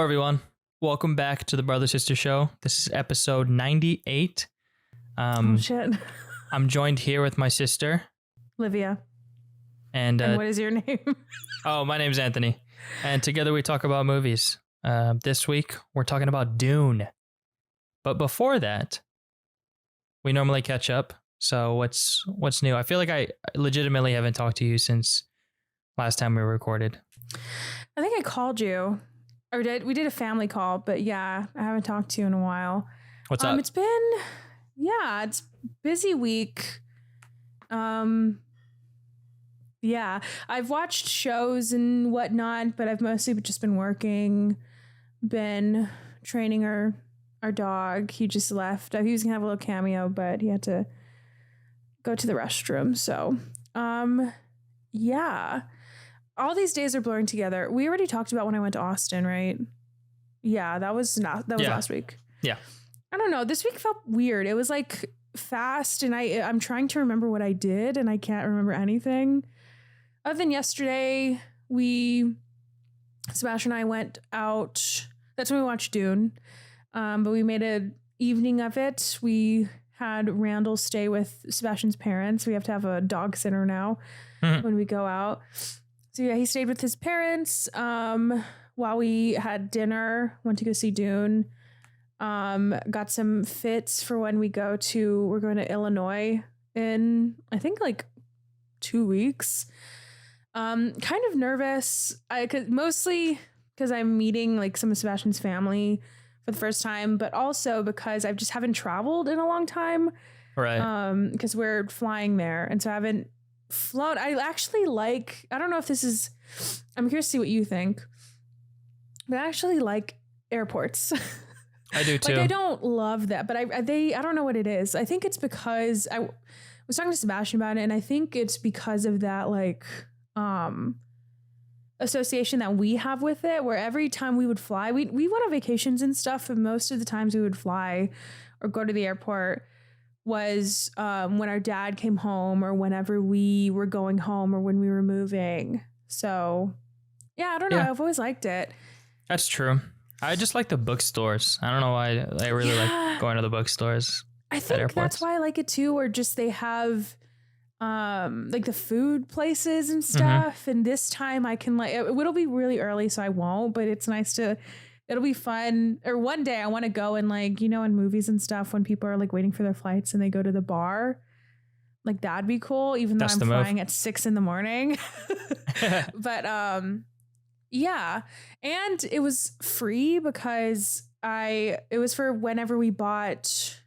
everyone. Welcome back to the Brother Sister Show. This is episode 98. Oh, shit. I'm joined here with my sister. Livia. And what is your name? Oh, my name's Anthony. And together we talk about movies. This week, we're talking about Dune. But before that, we normally catch up. So what's new? I feel like I legitimately haven't talked to you since last time we recorded. I think I called you. Or we did a family call, but yeah, I haven't talked to you in a while. What's up? It's busy week. Yeah, I've watched shows and whatnot, but I've mostly just been working, been training our dog. He just left. He was gonna have a little cameo, but he had to go to the restroom. So, yeah. All these days are blurring together. We already talked about when I went to Austin, right? Yeah, that was last week. Yeah. I don't know. This week felt weird. It was like fast, and I'm trying to remember what I did, and I can't remember anything. Other than yesterday, Sebastian and I went out. That's when we watched Dune. But we made an evening of it. We had Randall stay with Sebastian's parents. We have to have a dog sitter now when we go out. So yeah, he stayed with his parents while we had dinner, went to go see Dune. Got some fits for when we're going to Illinois in, I think, like 2 weeks. Kind of nervous. Mostly because I'm meeting like some of Sebastian's family for the first time, but also because I just haven't traveled in a long time. Right. Because we're flying there. And so I haven't flown. I don't know if this is, I'm curious to see what you think, but I actually like airports. I do too. Like, I don't love that, but I don't know what it is. I think it's because I was talking to Sebastian about it, and I think it's because of that like association that we have with it, where every time we would fly, we went on vacations and stuff, and most of the times we would fly or go to the airport was when our dad came home, or whenever we were going home, or when we were moving. So yeah, I don't know. I've always liked it. That's true. I just like the bookstores. I don't know why I really like going to the bookstores. I think that's why I like it too, or just they have like the food places and stuff. Mm-hmm. And this time I can it'll be really early, so I won't, but it's nice it'll be fun. Or one day I want to go and in movies and stuff, when people are like waiting for their flights and they go to the bar, like that'd be cool, even though I'm flying at 6 a.m. But yeah. And it was free because it was for whenever we bought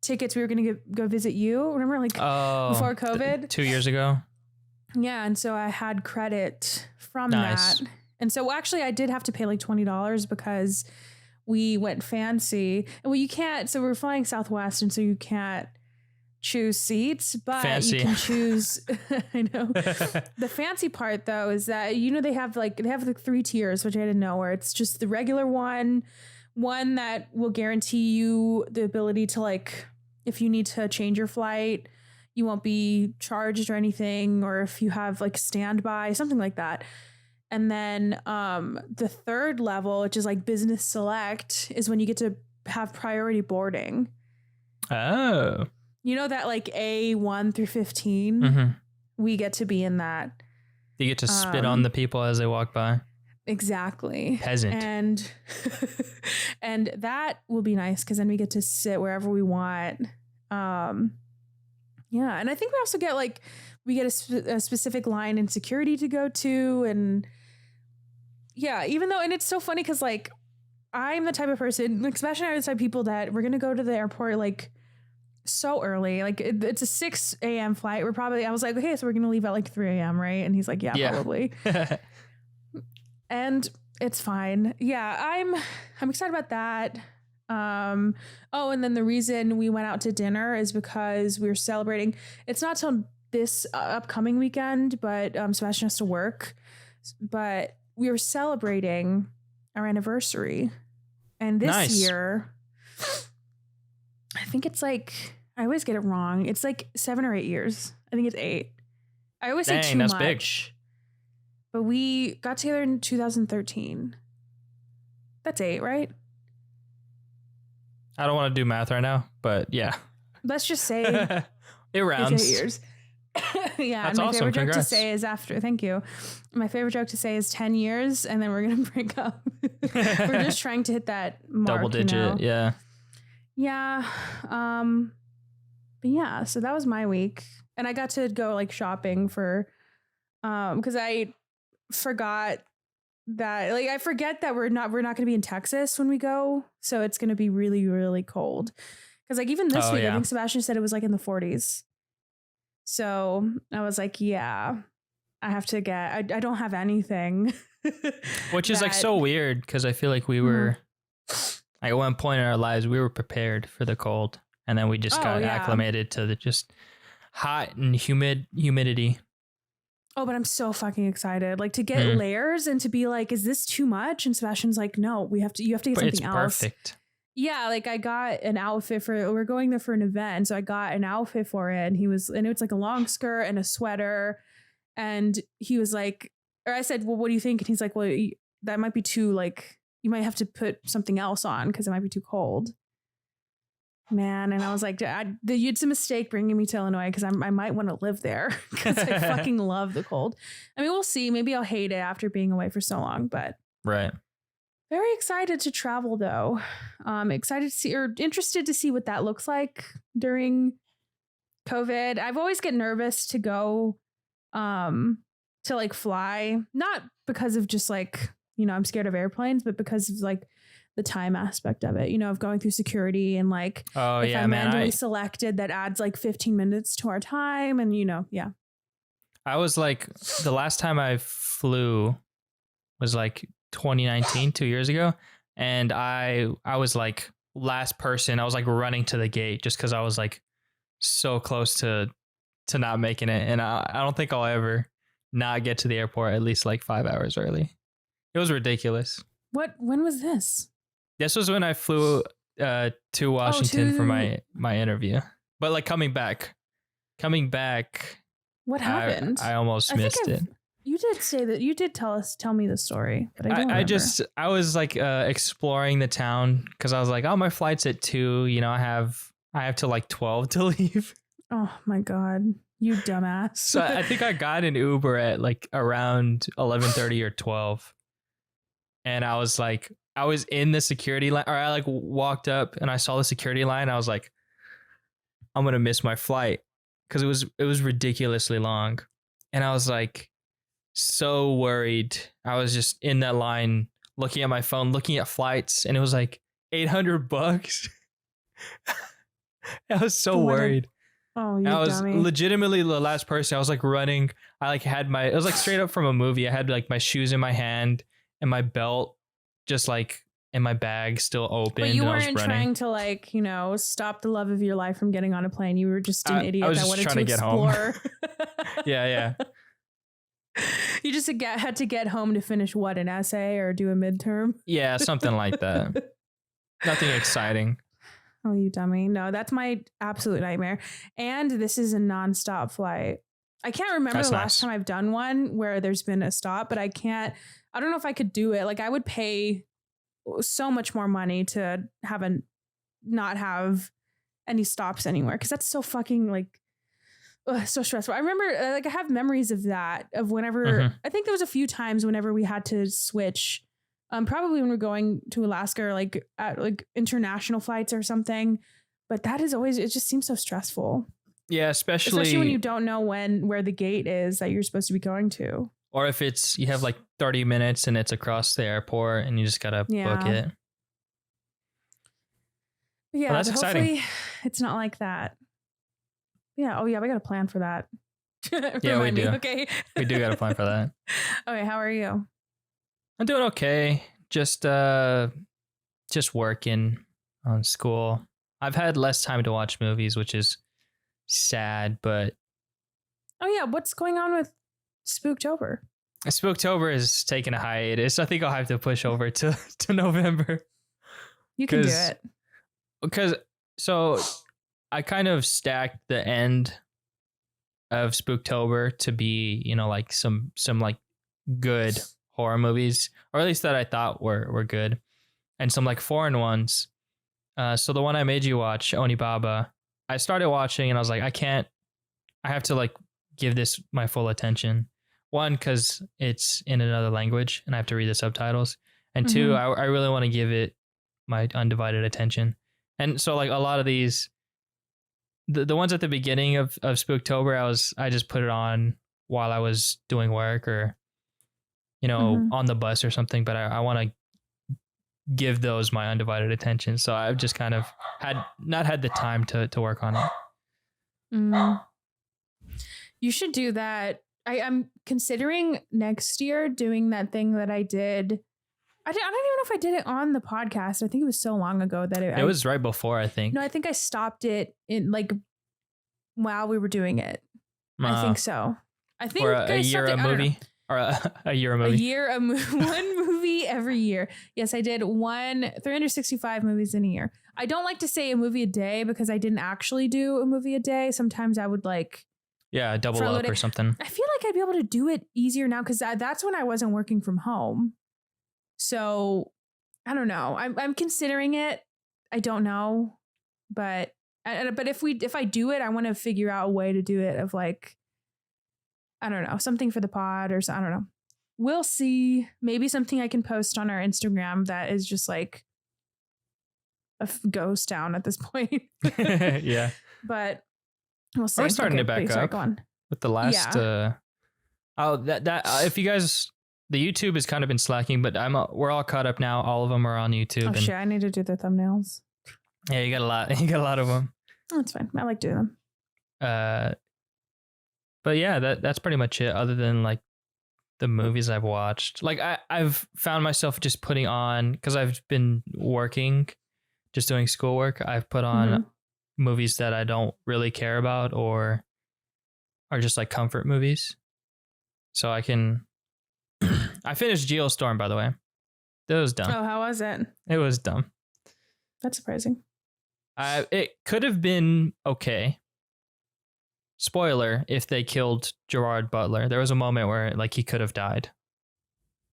tickets, we were going to go visit you. Remember, before COVID? 2 years ago. Yeah. And so I had credit from that. And so actually I did have to pay like $20 because we went fancy. Well, you can't. So we're flying Southwest, and so you can't choose seats, but fancy. You can choose. I know. The fancy part though is that they have the 3 tiers, which I didn't know, where it's just the regular one that will guarantee you the ability to if you need to change your flight, you won't be charged or anything, or if you have standby, something like that. And then the third level, which is business select, is when you get to have priority boarding. Oh. You know that A1 through 15, we get to be in that. You get to spit on the people as they walk by. Exactly. Peasant. And that will be nice because then we get to sit wherever we want. Yeah. And I think we also get we get a specific line in security to go to. And yeah, even though, and it's so funny because I'm the type of person, especially the type of people that we're going to go to the airport so early. It's a 6 a.m. flight. I was like, okay, so we're going to leave at 3 a.m. right? And he's like, yeah. Probably. And it's fine. Yeah, I'm excited about that. Oh, and then the reason we went out to dinner is because we were celebrating. It's not till this upcoming weekend, but Sebastian has to work. But we were celebrating our anniversary. And this year, I think it's I always get it wrong. It's 7 or 8 years. I think it's 8. I always say too much. Big. But we got together in 2013. That's 8, right? I don't want to do math right now, but yeah. Let's just say it rounds. It's 8 years. Yeah, That's and my awesome. favorite joke to Congrats. say is after. Thank you. My favorite joke to say is 10 years, and then we're gonna break up. We're just trying to hit that mark, Double digit, you know? yeah. Yeah. But yeah, so that was my week, and I got to go like shopping for, because I forgot that I forget that we're not gonna be in Texas when we go, so it's gonna be really really cold. Because like even this week, I think Sebastian said it was like in the 40s. So I was like, yeah, I have to get, I don't have anything. Which is like so weird because I feel like we were, at one point in our lives, we were prepared for the cold. And then we just got acclimated to the just hot and humidity. Oh, but I'm so fucking excited. Like to get layers and to be like, is this too much? And Sebastian's like, no, you have to get something else. It's perfect. Yeah, like I got an outfit we're going there for an event. So I got an outfit for it, and it's like a long skirt and a sweater. And he was like, or I said, well, what do you think? And he's like, well, that might be too, like, you might have to put something else on because it might be too cold. Man. And I was like, it's a mistake bringing me to Illinois because I might want to live there because I fucking love the cold. I mean, we'll see. Maybe I'll hate it after being away for so long, but. Right. Very excited to travel, though. Excited to see, or interested to see what that looks like during COVID. I've always get nervous to go, to like fly, not because of just like, I'm scared of airplanes, but because of like the time aspect of it, of going through security and like, if I'm randomly selected, that adds like 15 minutes to our time. And, yeah. I was like, the last time I flew was like 2019, 2 years ago, and I was like last person. I was like running to the gate just because I was like so close to not making it, and I don't think I'll ever not get to the airport at least like 5 hours early. It was ridiculous. When was this? This was when I flew to Washington for my interview, but like coming back. What happened? I almost missed it. You did say that you did tell me the story, but I don't remember. I was like exploring the town because I was like, oh, my flight's at 2, I have till like 12 to leave. Oh my God, you dumbass. So I think I got an Uber at like around 11:30 or 12. And I was in the security line, or I like walked up and I saw the security line. I was like, I'm going to miss my flight because it was ridiculously long. And I was like, so worried. I was just in that line looking at my phone, looking at flights, and it was like $800. I was so worried. Oh, you I was dummy. legitimately the last person. I was like running. I like had it was like straight up from a movie. I had like my shoes in my hand and my belt just like in my bag still open. But you weren't trying to like, stop the love of your life from getting on a plane. You were just an idiot that wanted to explore. Yeah. You just had to get home to finish what, an essay or do a midterm? Yeah, something like that. Nothing exciting. Oh, you dummy. No, that's my absolute nightmare. And this is a nonstop flight. I can't remember the last time I've done one where there's been a stop, but I don't know if I could do it. Like I would pay so much more money to not have any stops anywhere. Cause that's so fucking like, so stressful. I remember I have memories of that, of whenever, I think there was a few times whenever we had to switch, probably when we're going to Alaska or like at like international flights or something, but that is always, it just seems so stressful. Yeah. Especially when you don't know where the gate is that you're supposed to be going to. Or if you have like 30 minutes and it's across the airport and you just got to book it. Yeah. Well, that's exciting. Hopefully it's not like that. Yeah. Oh yeah. We got a plan for that. Yeah, we do. Okay. We do got a plan for that. Okay. How are you? I'm doing okay. Just working on school. I've had less time to watch movies, which is sad, but. Oh yeah. What's going on with Spooktober? Spooktober is taking a hiatus. I think I'll have to push over to November. You can do it. Because I kind of stacked the end of Spooktober to be, like some like good horror movies, or at least that I thought were good. and some like foreign ones. So the one I made you watch, Onibaba, I started watching and I was like, I have to like give this my full attention. One, because it's in another language and I have to read the subtitles. And two, I really want to give it my undivided attention. And so like a lot of these, the ones at the beginning of Spooktober, I just put it on while I was doing work or, on the bus or something. But I want to give those my undivided attention. So I've just kind of not had the time to work on it. You should do that. I'm considering next year doing that thing that I did. I don't even know if I did it on the podcast. I think it was so long ago that it was right before, I think. No, I think I stopped it in like while we were doing it. I think so. I think or a year a movie or a year a movie. One movie every year. Yes, I did 365 movies in a year. I don't like to say a movie a day because I didn't actually do a movie a day. Sometimes I would like double up or something. I feel like I'd be able to do it easier now because that's when I wasn't working from home. So I don't know. I'm considering it. I don't know, but if I do it, I want to figure out a way to do it of like, I don't know, something for the pod or something. I don't know. We'll see. Maybe something I can post on our Instagram that is just like a ghost town at this point. Yeah, but we'll see. We're starting it back up with the last. If you guys. The YouTube has kind of been slacking, but we're all caught up now. All of them are on YouTube. Oh shit! I need to do the thumbnails. Yeah, you got a lot. You got a lot of them. Oh, that's fine. I like doing them. But yeah, that's pretty much it. Other than like the movies I've watched, like I've found myself just putting on because I've been working, just doing schoolwork. I've put on movies that I don't really care about or are just like comfort movies, so I can. I finished Geostorm, by the way. It was dumb. Oh, how was it? It was dumb. That's surprising. It could have been okay. Spoiler, if they killed Gerard Butler. There was a moment where like he could have died.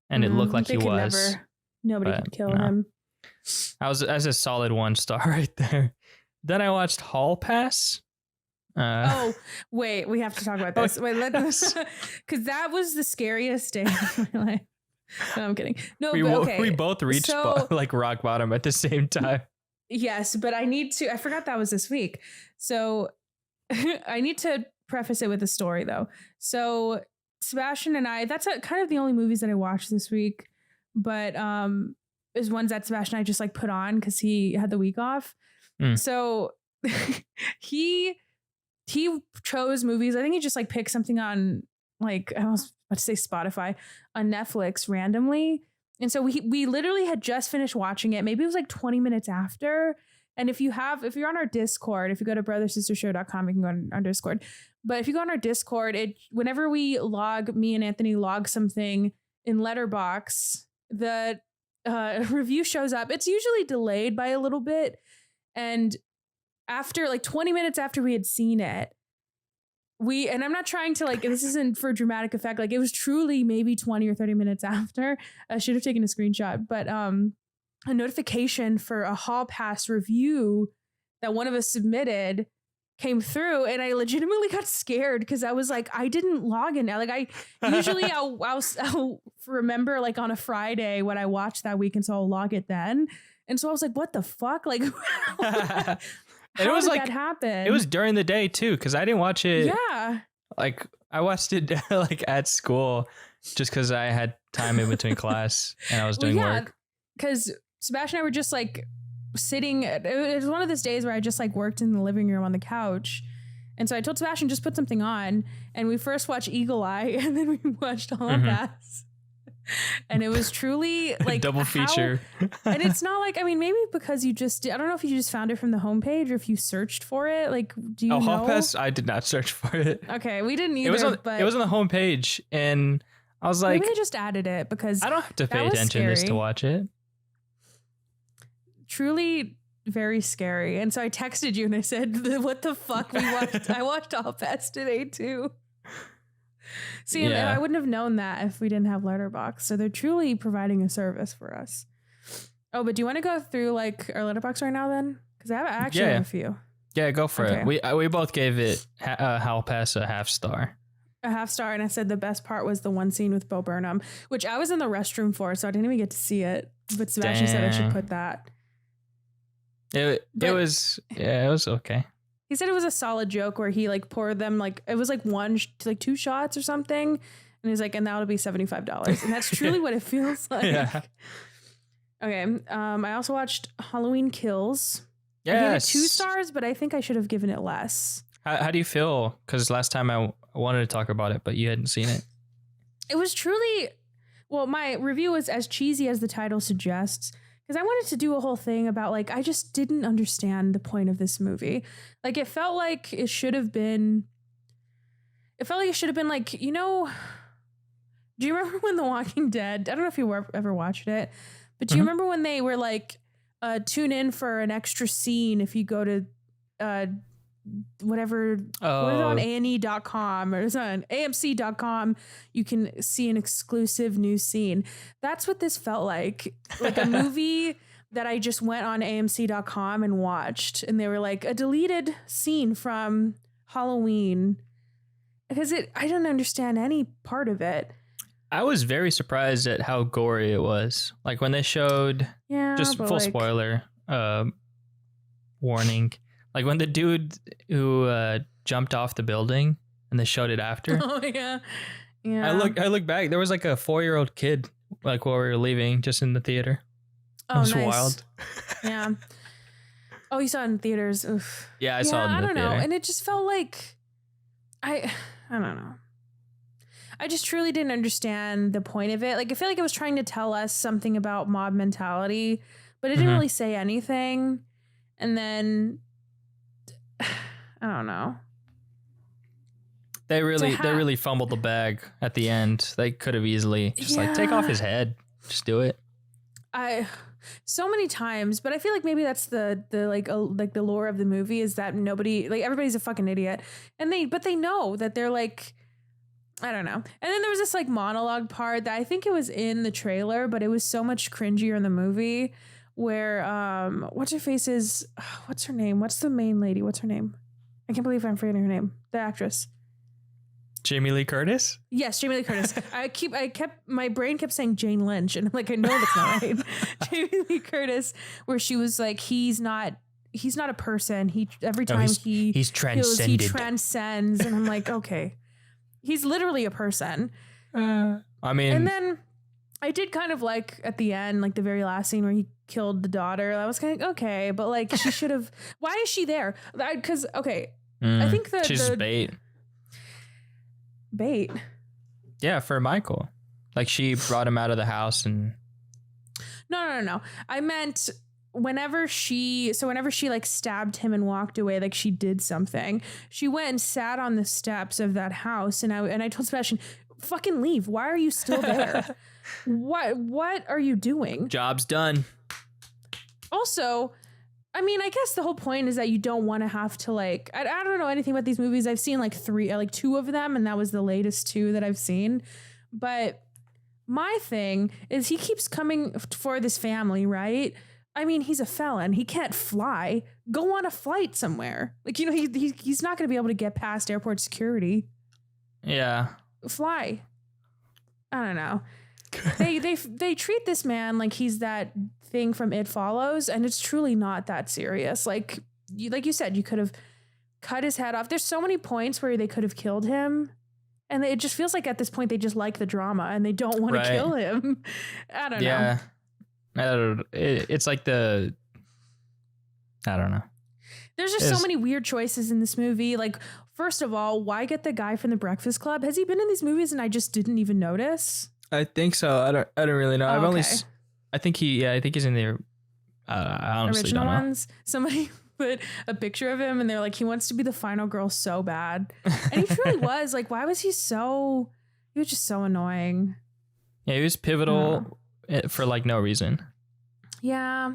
And it looked like he was. Nobody could kill him. That's a solid 1 star right there. Then I watched Hall Pass. Wait, we have to talk about this. Wait, because that was the scariest day of my life. No, I'm kidding. No, we both reached like rock bottom at the same time. Yes, but I forgot that was this week. So I need to preface it with a story though. So Sebastian and I, that's kind of the only movies that I watched this week, but is ones that Sebastian and I just like put on because he had the week off. So he chose movies. I think he just like picked something on like, I was about to say Spotify, on Netflix randomly. And so we literally had just finished watching it. Maybe it was like 20 minutes after. And if you're on our Discord, if you go to brothersistershow.com, you can go on our Discord. But if you go on our Discord, whenever me and Anthony log something in Letterboxd, the review shows up. It's usually delayed by a little bit. And after like 20 minutes after we had seen it, and I'm not trying to like, this isn't for dramatic effect. Like it was truly maybe 20 or 30 minutes after. I should have taken a screenshot, but a notification for a Hall Pass review that one of us submitted came through, and I legitimately got scared because I was like, I didn't log in. Like I usually I'll remember like on a Friday what I watched that week, and so I'll log it then. And so I was like, what the fuck? Like, how it was did like that happen? It was during the day too, because I didn't watch it. Yeah, like I watched it like at school, just because I had time in between class and I was doing work. Because Sebastian and I were just like sitting. It was one of those days where I just like worked in the living room on the couch. And so I told Sebastian, just put something on. And we first watched Eagle Eye, and then we watched Hall Pass. And it was truly like double feature. And it's not like, I mean, maybe because I don't know if you just found it from the homepage or if you searched for it. Like, do you know? Hall Pass? I did not search for it. Okay, we didn't either. It was on the homepage, and I was like, maybe they just added it because I don't have to pay attention just to watch it. Truly very scary. And so I texted you and I said, what the fuck? I watched Hall Pass today too. See, and I wouldn't have known that if we didn't have Letterboxd. So they're truly providing a service for us. Oh, but do you want to go through like our letterbox right now then? Because I actually have a few. Yeah, go for it. We both gave it Hall Pass a half star. A half star, and I said the best part was the one scene with Bo Burnham, which I was in the restroom for, so I didn't even get to see it. But Sebastian said I should put that. It was okay. He said it was a solid joke where he like poured them like it was like two shots or something, and he's like, and that would be $75, and that's truly what it feels like. Yeah. Okay. I also watched Halloween Kills. Yes. I gave it 2 stars, but I think I should have given it less. How do you feel? Because last time I wanted to talk about it, but you hadn't seen it. It was truly, well, my review was as cheesy as the title suggests, because I wanted to do a whole thing about like, I just didn't understand the point of this movie. Like it felt like it should have been like, you know, do you remember when The Walking Dead, I don't know if you ever watched it, but do you remember when they were like, tune in for an extra scene if you go to whatever, what is it on ANE.com or it's on AMC.com, you can see an exclusive new scene. That's what this felt like a movie that I just went on AMC.com and watched, and they were like a deleted scene from Halloween, because I didn't understand any part of it. I was very surprised at how gory it was. Like when they showed, just full spoiler warning. Like when the dude who jumped off the building and they showed it after. Oh yeah. I look back. There was like a 4-year-old kid like while we were leaving, just in the theater. Oh, it was wild. Yeah. Oh, you saw it in theaters. Oof. Yeah, I saw it in the theater. I don't know, and it just felt like I don't know. I just truly didn't understand the point of it. Like I feel like it was trying to tell us something about mob mentality, but it didn't really say anything. And then I don't know. They really fumbled the bag at the end. They could have easily just like take off his head. Just do it. So many times, but I feel like maybe that's the the lore of the movie is that nobody, like everybody's a fucking idiot, and they know that they're like, I don't know. And then there was this like monologue part that I think it was in the trailer, but it was so much cringier in the movie where what's her name? What's the main lady? What's her name? I can't believe I'm forgetting her name. The actress. Jamie Lee Curtis? Yes, Jamie Lee Curtis. My brain kept saying Jane Lynch, and I'm like, I know that's not right. Jamie Lee Curtis, where she was like, he's not a person. He's transcended. He transcends, and I'm like, okay. He's literally a person. I mean, and then I did kind of like at the end, like the very last scene where he killed the daughter. I was kind of okay, but like she should have. Why is she there? Because I think she's bait. Bait. Yeah, for Michael. Like she brought him out of the house and. No. I meant whenever she like stabbed him and walked away, like she did something. She went and sat on the steps of that house, and I told Sebastian, fucking leave. Why are you still there? What are you doing? Job's done. Also, I mean, I guess the whole point is that you don't want to have to like, I don't know anything about these movies. I've seen like 2 of them, and that was the latest 2 that I've seen. But my thing is he keeps coming for this family, right? I mean, he's a felon. He can't fly. Go on a flight somewhere. Like, you know, he's not going to be able to get past airport security. Yeah. Fly. I don't know. They treat this man like he's that thing from It Follows, and it's truly not that serious. Like you said, you could have cut his head off. There's so many points where they could have killed him, and it just feels like at this point they just like the drama and they don't want to kill him. I don't know. It's like I don't know. There's just so many weird choices in this movie. Like, first of all, why get the guy from The Breakfast Club? Has he been in these movies and I just didn't even notice? I think so. I don't really know. I think he's in the I honestly original don't know. Ones. Somebody put a picture of him and they're like, he wants to be the final girl so bad. And he truly was. Like, why was he was just so annoying. Yeah, he was pivotal for like no reason. Yeah.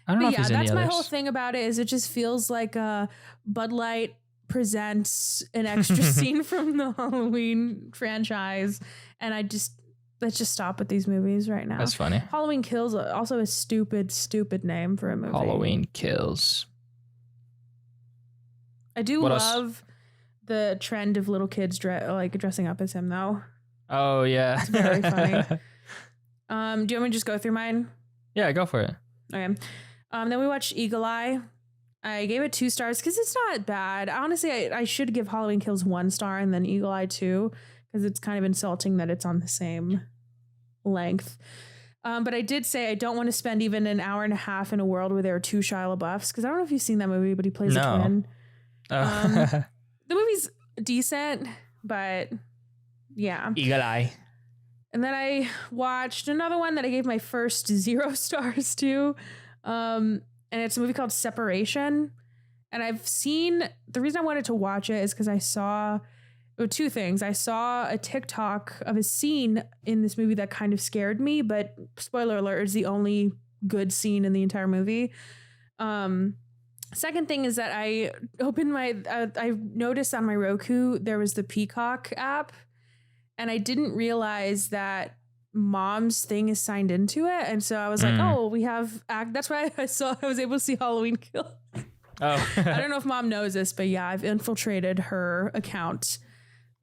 I don't know if he's in the others. That's my whole thing about it, is it just feels like Bud Light presents an extra scene from the Halloween franchise. And let's just stop with these movies right now. That's funny. Halloween Kills, also a stupid name for a movie. Halloween Kills. I do love the trend of little kids dressing up as him, though. Oh, yeah. It's very funny. Do you want me to just go through mine? Yeah, go for it. Okay. Then we watched Eagle Eye. I gave it 2 stars because it's not bad. Honestly, I should give Halloween Kills 1 star and then Eagle Eye 2 because it's kind of insulting that it's on the same length. But I did say I don't want to spend even an hour and a half in a world where there are 2 Shia LaBeoufs because I don't know if you've seen that movie, but he plays a twin. The movie's decent, but yeah. Eagle Eye. And then I watched another one that I gave my first 0 stars to. And it's a movie called Separation. And the reason I wanted to watch it is because I saw 2 things. I saw a TikTok of a scene in this movie that kind of scared me, but spoiler alert, it's the only good scene in the entire movie. Second thing is that I opened I noticed on my Roku, there was the Peacock app, and I didn't realize that Mom's thing is signed into it. And so I was like, oh, we have that's why I was able to see Halloween Kills. Oh. I don't know if Mom knows this, but yeah, I've infiltrated her account.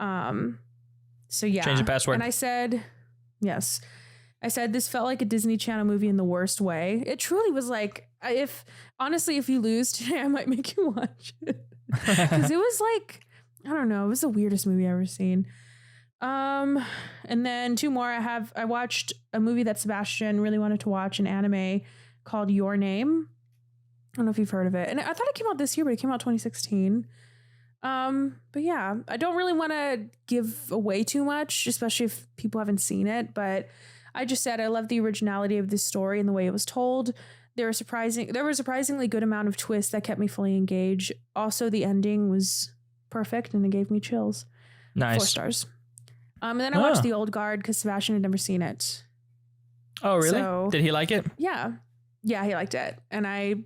So yeah. Change the password. And I said, yes. I said this felt like a Disney Channel movie in the worst way. It truly was like, if you lose today, I might make you watch it. Because it was like, I don't know, it was the weirdest movie I've ever seen. And then 2 more. I watched a movie that Sebastian really wanted to watch, an anime called Your Name. I don't know if you've heard of it. And I thought it came out this year, but it came out 2016. But yeah, I don't really want to give away too much, especially if people haven't seen it. But I just said I love the originality of this story and the way it was told. There was a surprisingly good amount of twists that kept me fully engaged. Also, the ending was perfect and it gave me chills. Nice. 4 stars. And then I watched The Old Guard because Sebastian had never seen it. Oh, really? So, did he like it? Yeah. Yeah, he liked it. And I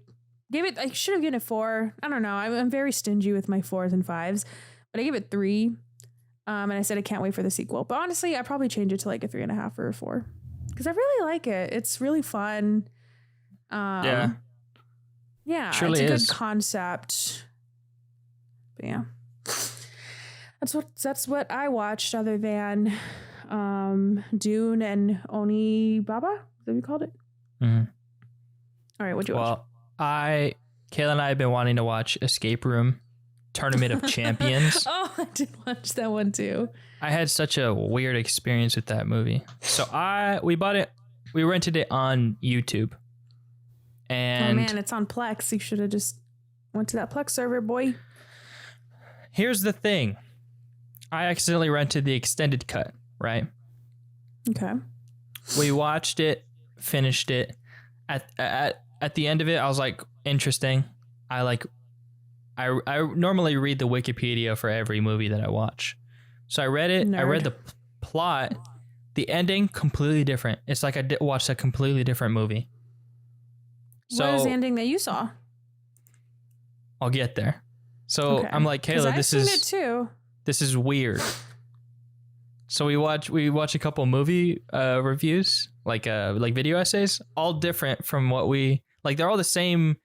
should have given it 4. I don't know. I'm very stingy with my 4s and 5s, but I gave it 3. And I said I can't wait for the sequel. But honestly, I probably change it to like a 3.5 or a 4 because I really like it. It's really fun. Yeah, surely it's a is. good concept. But yeah, that's what I watched other than Dune and Oni Baba. Is that what you called it? Mm-hmm. All right, what'd you watch? Kayla and I have been wanting to watch Escape Room Tournament of Champions. Oh, I did watch that one too. I had such a weird experience with that movie. So we rented it on YouTube. And oh man, it's on Plex. You should have just went to that Plex server, boy. Here's the thing. I accidentally rented the extended cut, right? Okay. We watched it, finished it. At the end of it, I was like, interesting. I normally read the Wikipedia for every movie that I watch. So I read it. Nerd. I read the plot. The ending, completely different. It's like I watched a completely different movie. So, what is the ending that you saw? I'll get there. So okay. I'm like, Kayla, this is weird. So we watch a couple movie reviews, like video essays, all different from what they're all the same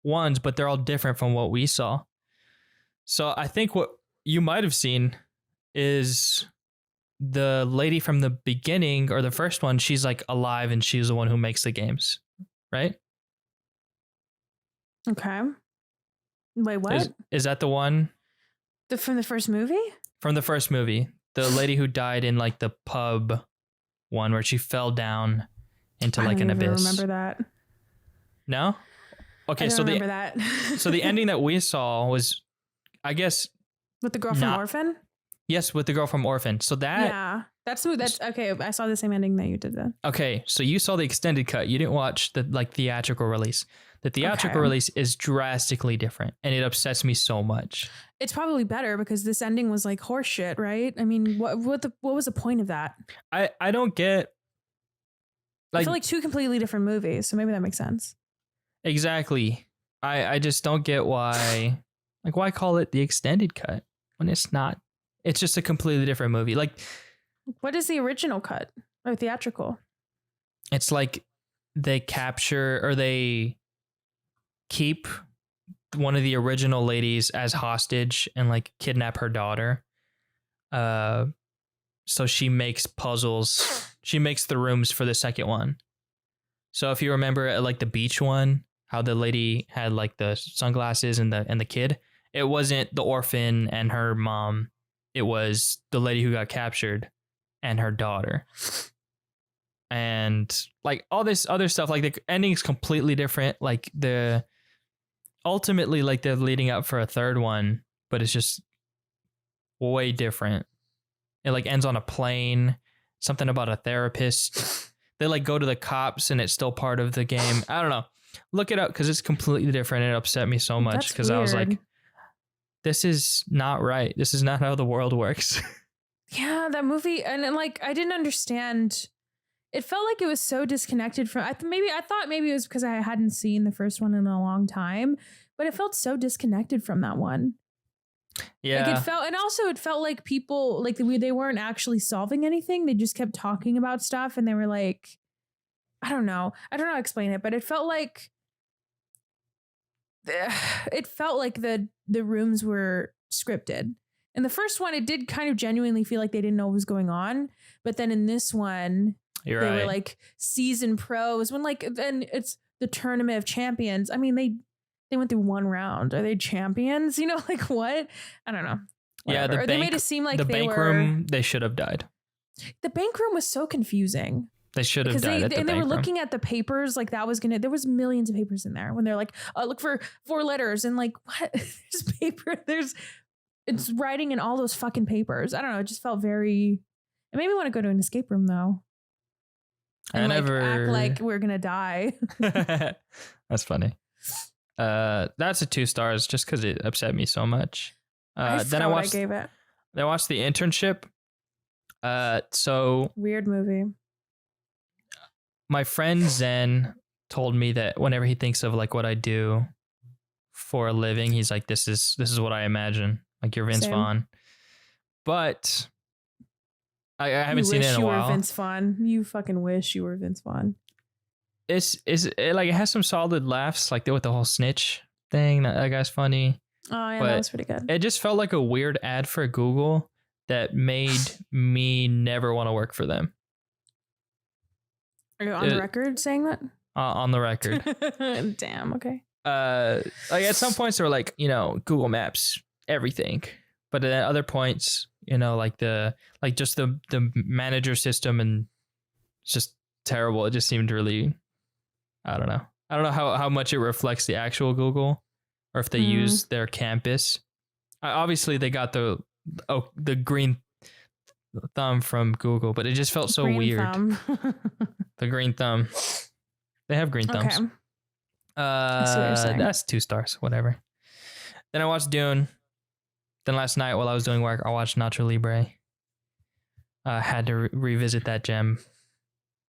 ones, but they're all different from what we saw. So I think what you might have seen is the lady from the beginning or the first one, she's like alive and she's the one who makes the games, right? Okay. Wait, what? Is that the one? From the first movie? From the first movie. The lady who died in like the pub one where she fell down into like an abyss. I remember that. No? Okay, so remember that. So the ending that we saw was, I guess, with the girl from Orphan? Yes, with the girl from Orphan. So that... Yeah. That's okay. I saw the same ending that you did then. Okay, so you saw the extended cut. You didn't watch the theatrical release. The theatrical release is drastically different, and it upsets me so much. It's probably better because this ending was like horseshit, right? I mean, what was the point of that? I don't get. I feel like 2 completely different movies, so maybe that makes sense. Exactly. I just don't get why. Like, why call it the extended cut when it's not? It's just a completely different movie. Like, what is the original cut? Or theatrical. It's like they capture or they keep one of the original ladies as hostage and like kidnap her daughter. So she makes puzzles. She makes the rooms for the second one. So if you remember like the beach one, how the lady had like the sunglasses and the kid, it wasn't the orphan and her mom. It was the lady who got captured and her daughter. And like all this other stuff, like the ending's completely different. Like ultimately like they're leading up for a third one, but it's just way different. It like ends on a plane, something about a therapist. They like go to the cops and it's still part of the game. I don't know. Look it up because it's completely different. It upset me so much because I was like, this is not right. This is not how the world works. Yeah, that movie. And like, I didn't understand. It felt like it was so disconnected from, I thought maybe it was because I hadn't seen the first one in a long time, but it felt so disconnected from that one. Yeah. Like it felt like people, like they weren't actually solving anything. They just kept talking about stuff and they were like, I don't know how to explain it, but it felt like the rooms were scripted. In the first one, it did kind of genuinely feel like they didn't know what was going on. But then in this one, they were like seasoned pros. When like then it's the Tournament of Champions. I mean, they went through one round. Are they champions? You know, like what? I don't know. Whatever. Yeah, they made it seem like the bank room. They should have died. The bank room was so confusing. They should have died and they were looking at the papers like that was there was millions of papers in there when they're like, look for 4 letters and like what? There's paper. It's writing in all those fucking papers. I don't know. It just felt very. It made me want to go to an escape room though. And act like we're gonna die. That's funny. That's a 2 stars just because it upset me so much. I gave it. I watched The Internship. So weird movie. My friend Zen told me that whenever he thinks of like what I do for a living, he's like, this is what I imagine. Like you're Vince Vaughn. But I haven't seen it in a while. You were Vince Vaughn. You fucking wish you were Vince Vaughn. It has some solid laughs, like with the whole snitch thing. That guy's funny. Oh yeah, that was pretty good. It just felt like a weird ad for Google that made me never want to work for them. Are you on the record saying that? On the record. Damn. Okay. Like at some points they were like, Google Maps everything, but at other points, like just the manager system and it's just terrible. It just seemed really, I don't know how much it reflects the actual Google or if they use their campus. Obviously they got the green thumb from Google, but it just felt so weird. The green thumb. They have green thumbs. Okay. That's 2 stars, whatever. Then I watched Dune. Then last night while I was doing work, I watched Nacho Libre. Had to revisit that gem.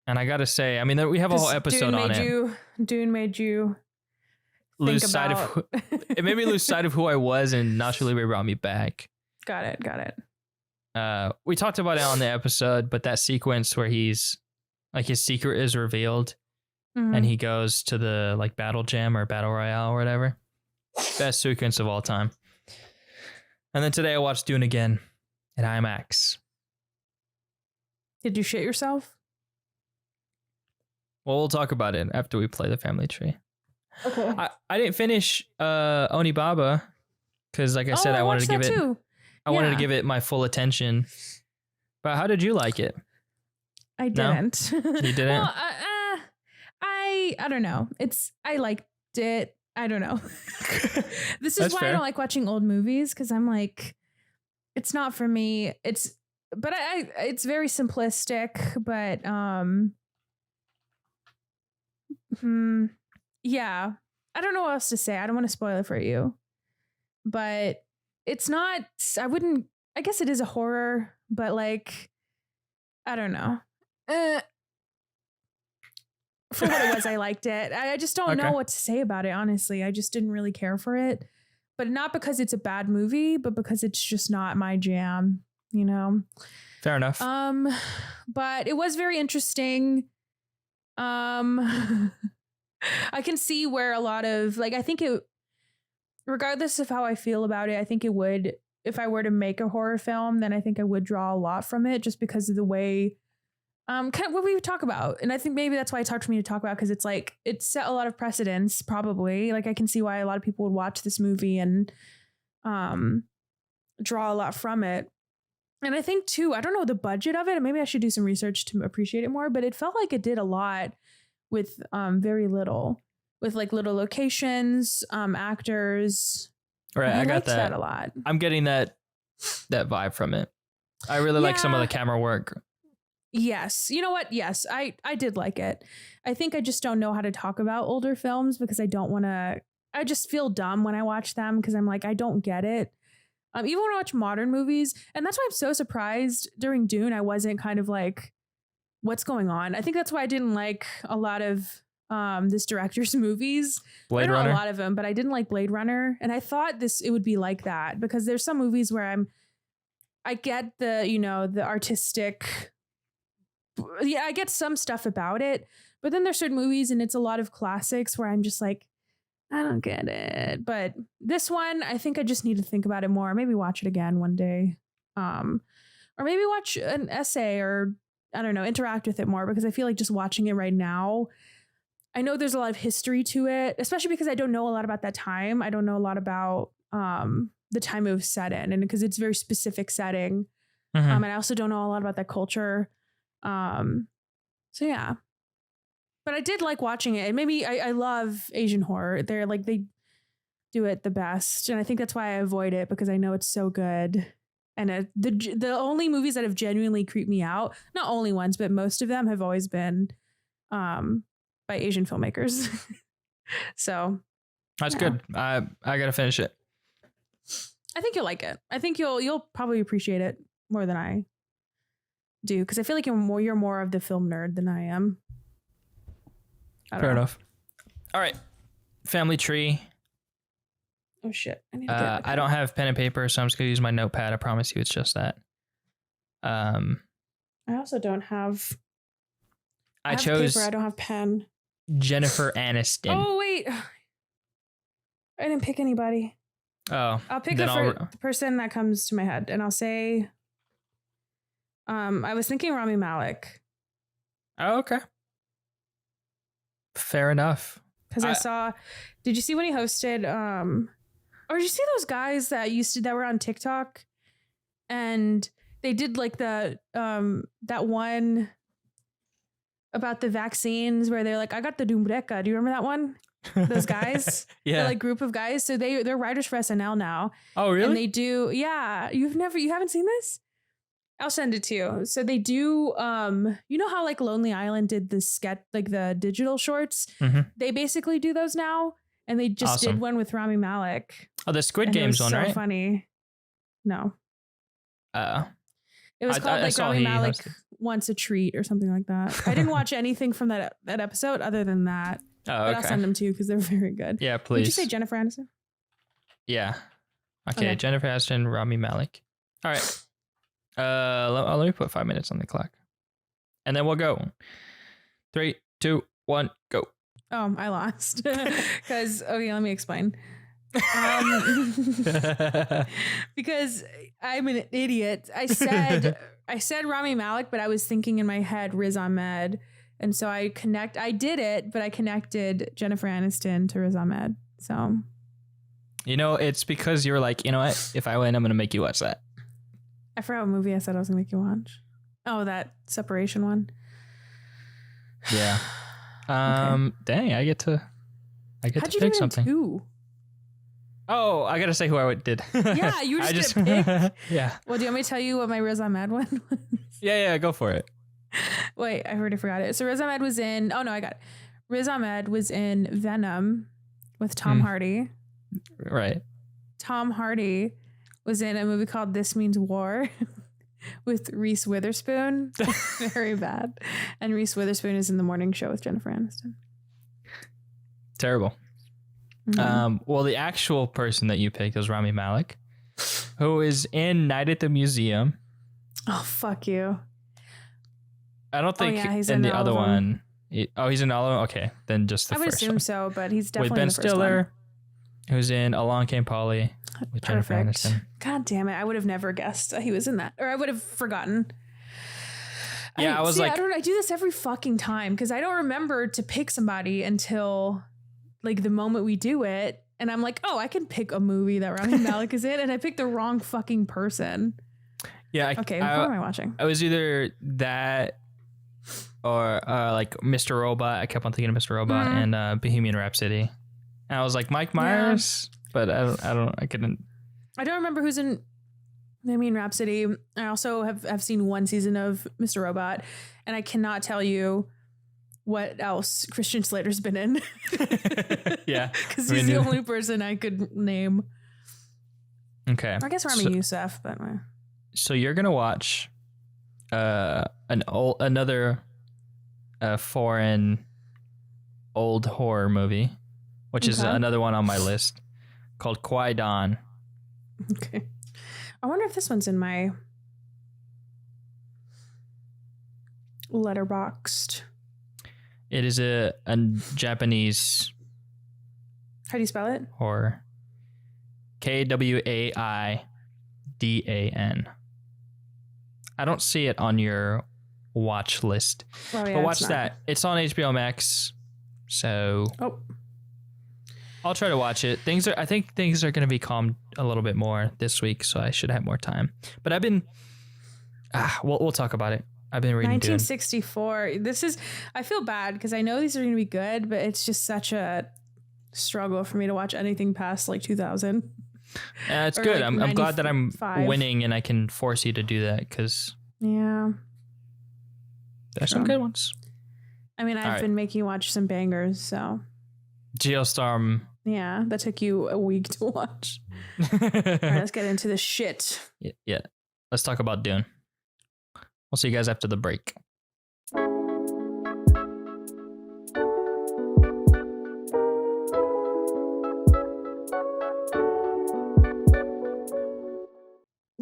And I gotta say, I mean, we have a whole episode on it. Dune made you lose sight of it made me lose sight of who I was, and Nacho Libre brought me back. Got it. We talked about it on the episode, but that sequence where he's like his secret is revealed and he goes to the like battle jam or battle royale or whatever. Best sequence of all time. And then today I watched Dune again in IMAX. Did you shit yourself? Well, we'll talk about it after we play the family tree. Okay. I didn't finish Onibaba because like I said, I wanted to give it too. I wanted to give it my full attention. But how did you like it? I didn't. No? You didn't? Well, I don't know. I liked it. I don't know. This is why fair. I don't like watching old movies because I'm like, it's not for me. It's very simplistic, but yeah. I don't know what else to say. I don't want to spoil it for you. But it's not, I guess it is a horror, but like, I don't know. For what it was, I liked it. I just don't know what to say about it, honestly. I just didn't really care for it. But not because it's a bad movie, but because it's just not my jam, Fair enough. But it was very interesting. I can see where a lot of I think it, regardless of how I feel about it, I think it would, if I were to make a horror film, then I think I would draw a lot from it just because of the way, kind of what we would talk about. And I think maybe that's why it's hard for me to talk about, because it's it set a lot of precedents, probably. I can see why a lot of people would watch this movie and draw a lot from it. And I think too, I don't know the budget of it, and maybe I should do some research to appreciate it more, but it felt like it did a lot with very little, with little locations, actors. Right, I got that a lot. I'm getting that vibe from it. I really like some of the camera work. Yes. You know what? Yes, I did like it. I think I just don't know how to talk about older films because I don't want to, I just feel dumb when I watch them because I'm I don't get it. Even when I watch modern movies, and that's why I'm so surprised during Dune, I wasn't kind of what's going on? I think that's why I didn't like a lot of this director's movies. Blade Runner? A lot of them, but I didn't like Blade Runner. And I thought it would be like that because there's some movies where I get the, the artistic, I get some stuff about it, but then there's certain movies and it's a lot of classics where I'm just I don't get it. But this one, I think I just need to think about it more. Maybe watch it again one day. Or maybe watch an essay or, I don't know, interact with it more because I feel just watching it right now, I know there's a lot of history to it, especially because I don't know a lot about that time. I don't know a lot about the time it was set in, and because it's a very specific setting. Mm-hmm. And I also don't know a lot about that culture. So yeah. But I did like watching it. And maybe I love Asian horror. They're they do it the best. And I think that's why I avoid it because I know it's so good. And the only movies that have genuinely creeped me out, not only ones, but most of them have always been by Asian filmmakers. So that's good. I got to finish it. I think you'll like it. I think you'll probably appreciate it more than I do. Because I feel like you're more of the film nerd than I am. Fair enough. All right. Family tree. Oh shit. I need to get I don't have pen and paper, so I'm just gonna use my notepad. I promise you it's just that. I also don't have I chose paper, I don't have pen. Jennifer Aniston. Oh wait. I didn't pick anybody. Oh. I'll pick the person that comes to my head and I'll say I was thinking Rami Malek. Oh, okay. Fair enough. Because I saw, did you see when he hosted, or did you see those guys that were on TikTok and they did that one about the vaccines where they're I got the Dumbreka. Do you remember that one? Those guys? Yeah. They're group of guys. So they're writers for SNL now. Oh, really? And they do, yeah. You haven't seen this? I'll send it to you. So they do, you know how Lonely Island did the sketch, the digital shorts? Mm-hmm. They basically do those now. And they just did one with Rami Malek. Oh, the Squid Games one, right? So funny. No. It was called Rami Malek Wants a Treat or something like that. I didn't watch anything from that episode other than that. Oh, okay. But I'll send them to you because they're very good. Yeah, please. Did you say Jennifer Aniston? Yeah. Okay. Jennifer Aniston, Rami Malek. All right. Let me put 5 minutes on the clock, and then we'll go. 3, 2, 1, go. Oh, I lost because let me explain. Because I'm an idiot. I said Rami Malek, but I was thinking in my head Riz Ahmed, and so I did it, but I connected Jennifer Aniston to Riz Ahmed. So, it's because you were you know what? If I win, I'm gonna make you watch that. I forgot what movie I said I was gonna make you watch. Oh, that Separation one. Yeah. Okay. Dang, I get to pick something. 2? Oh, I gotta say who I did. Yeah, you were just gonna pick. Yeah. Well, do you want me to tell you what my Riz Ahmed one was? Yeah, go for it. Wait, I already forgot it. So Riz Ahmed was in. Oh no, I got it. Riz Ahmed was in Venom with Tom Hardy. Right. Tom Hardy was in a movie called This Means War with Reese Witherspoon. Very bad. And Reese Witherspoon is in The Morning Show with Jennifer Aniston. Terrible. Mm-hmm. Well, the actual person that you picked is Rami Malek, who is in Night at the Museum Oh, fuck you. I don't think he's in in the all other of them. one. He's in all of them? Okay, then just the I would first assume one. so, but he's With definitely Ben in the first Stiller, who's in Along Came Polly with Jennifer Perfect. Aniston. God damn it. I would have never guessed that he was in that. Or I would have forgotten. Yeah, I do this every fucking time because I don't remember to pick somebody until like the moment we do it. And I'm like, oh, I can pick a movie that Rami Malek is in. And I picked the wrong fucking person. Yeah. Okay, what am I watching? I was either that or like Mr. Robot. I kept on thinking of Mr. Robot and Bohemian Rhapsody. And I was like, Mike Myers, but I couldn't. I don't remember who's in Bohemian Rhapsody. I also have seen one season of Mr. Robot, and I cannot tell you what else Christian Slater's been in. Yeah. Because he's the only person I could name. Okay. I guess Rami Youssef, but so you're gonna watch another foreign old horror movie, which is another one on my list, called Qui-Gon. Okay. I wonder if this one's in my letterboxed. It is a Japanese. How do you spell it? Horror. Kwaidan. I don't see it on your watch list. Oh, yeah, but watch that. It's on HBO Max. So I'll try to watch it. I think things are going to be calmed a little bit more this week, so I should have more time. But I've been we'll talk about it. I've been reading 1964. Dune. I feel bad because I know these are going to be good, but it's just such a struggle for me to watch anything past like 2000. It's good. Like I'm glad that I'm winning and I can force you to do that because there's some good ones. I mean, I've been making you watch some bangers, so. Geostorm. Yeah, that took you a week to watch. All right, let's get into the shit. Yeah. Let's talk about Dune. We'll see you guys after the break.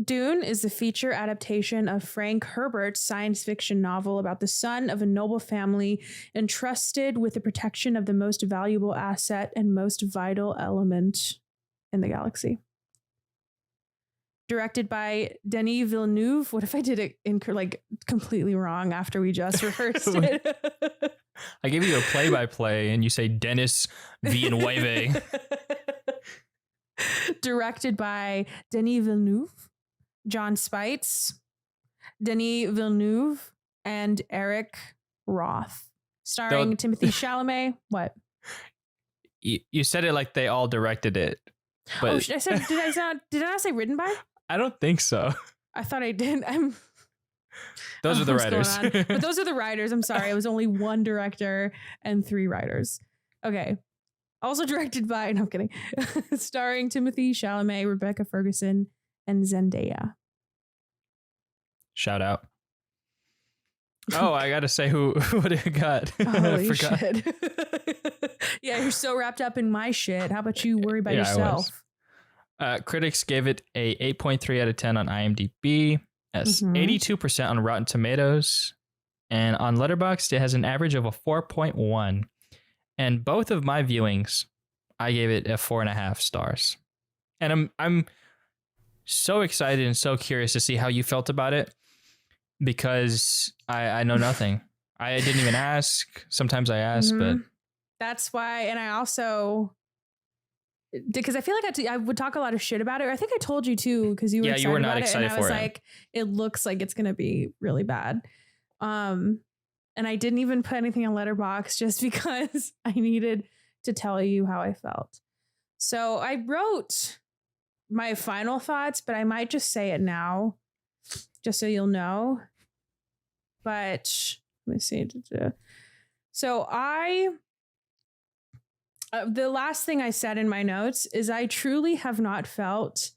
Dune is the feature adaptation of Frank Herbert's science fiction novel about the son of a noble family entrusted with the protection of the most valuable asset and most vital element in the galaxy. Directed by Denis Villeneuve. What if I did it completely wrong after we just rehearsed it? I gave you a play-by-play and you say Denis Villeneuve. Directed by Denis Villeneuve, John Spites, Denis Villeneuve, and Eric Roth. Starring Timothée Chalamet. What? You said it like they all directed it. But did I not say written by? I don't think so. I thought I did. Those are the writers. But those are the writers. I'm sorry. It was only one director and 3 writers. Okay. Also directed by, no, I'm kidding. Starring Timothée Chalamet, Rebecca Ferguson, and Zendaya. Shout out. Oh, I gotta say what it got. Holy shit. Yeah, you're so wrapped up in my shit. How about you worry about yourself? Critics gave it a 8.3 out of 10 on IMDb. That's 82% on Rotten Tomatoes. And on Letterboxd, it has an average of a 4.1. And both of my viewings, I gave it a 4.5 stars. And I'm so excited and so curious to see how you felt about it because I know nothing. I didn't even ask. Sometimes I ask, but that's why. And I also, because I feel like I would talk a lot of shit about it. I think I told you too, because you were excited you were not about excited it, and I was like, it looks like it's gonna be really bad. And I didn't even put anything on Letterboxd just because I needed to tell you how I felt. So I wrote my final thoughts, but I might just say it now, just so you'll know. But let me see. So the last thing I said in my notes is I truly have not felt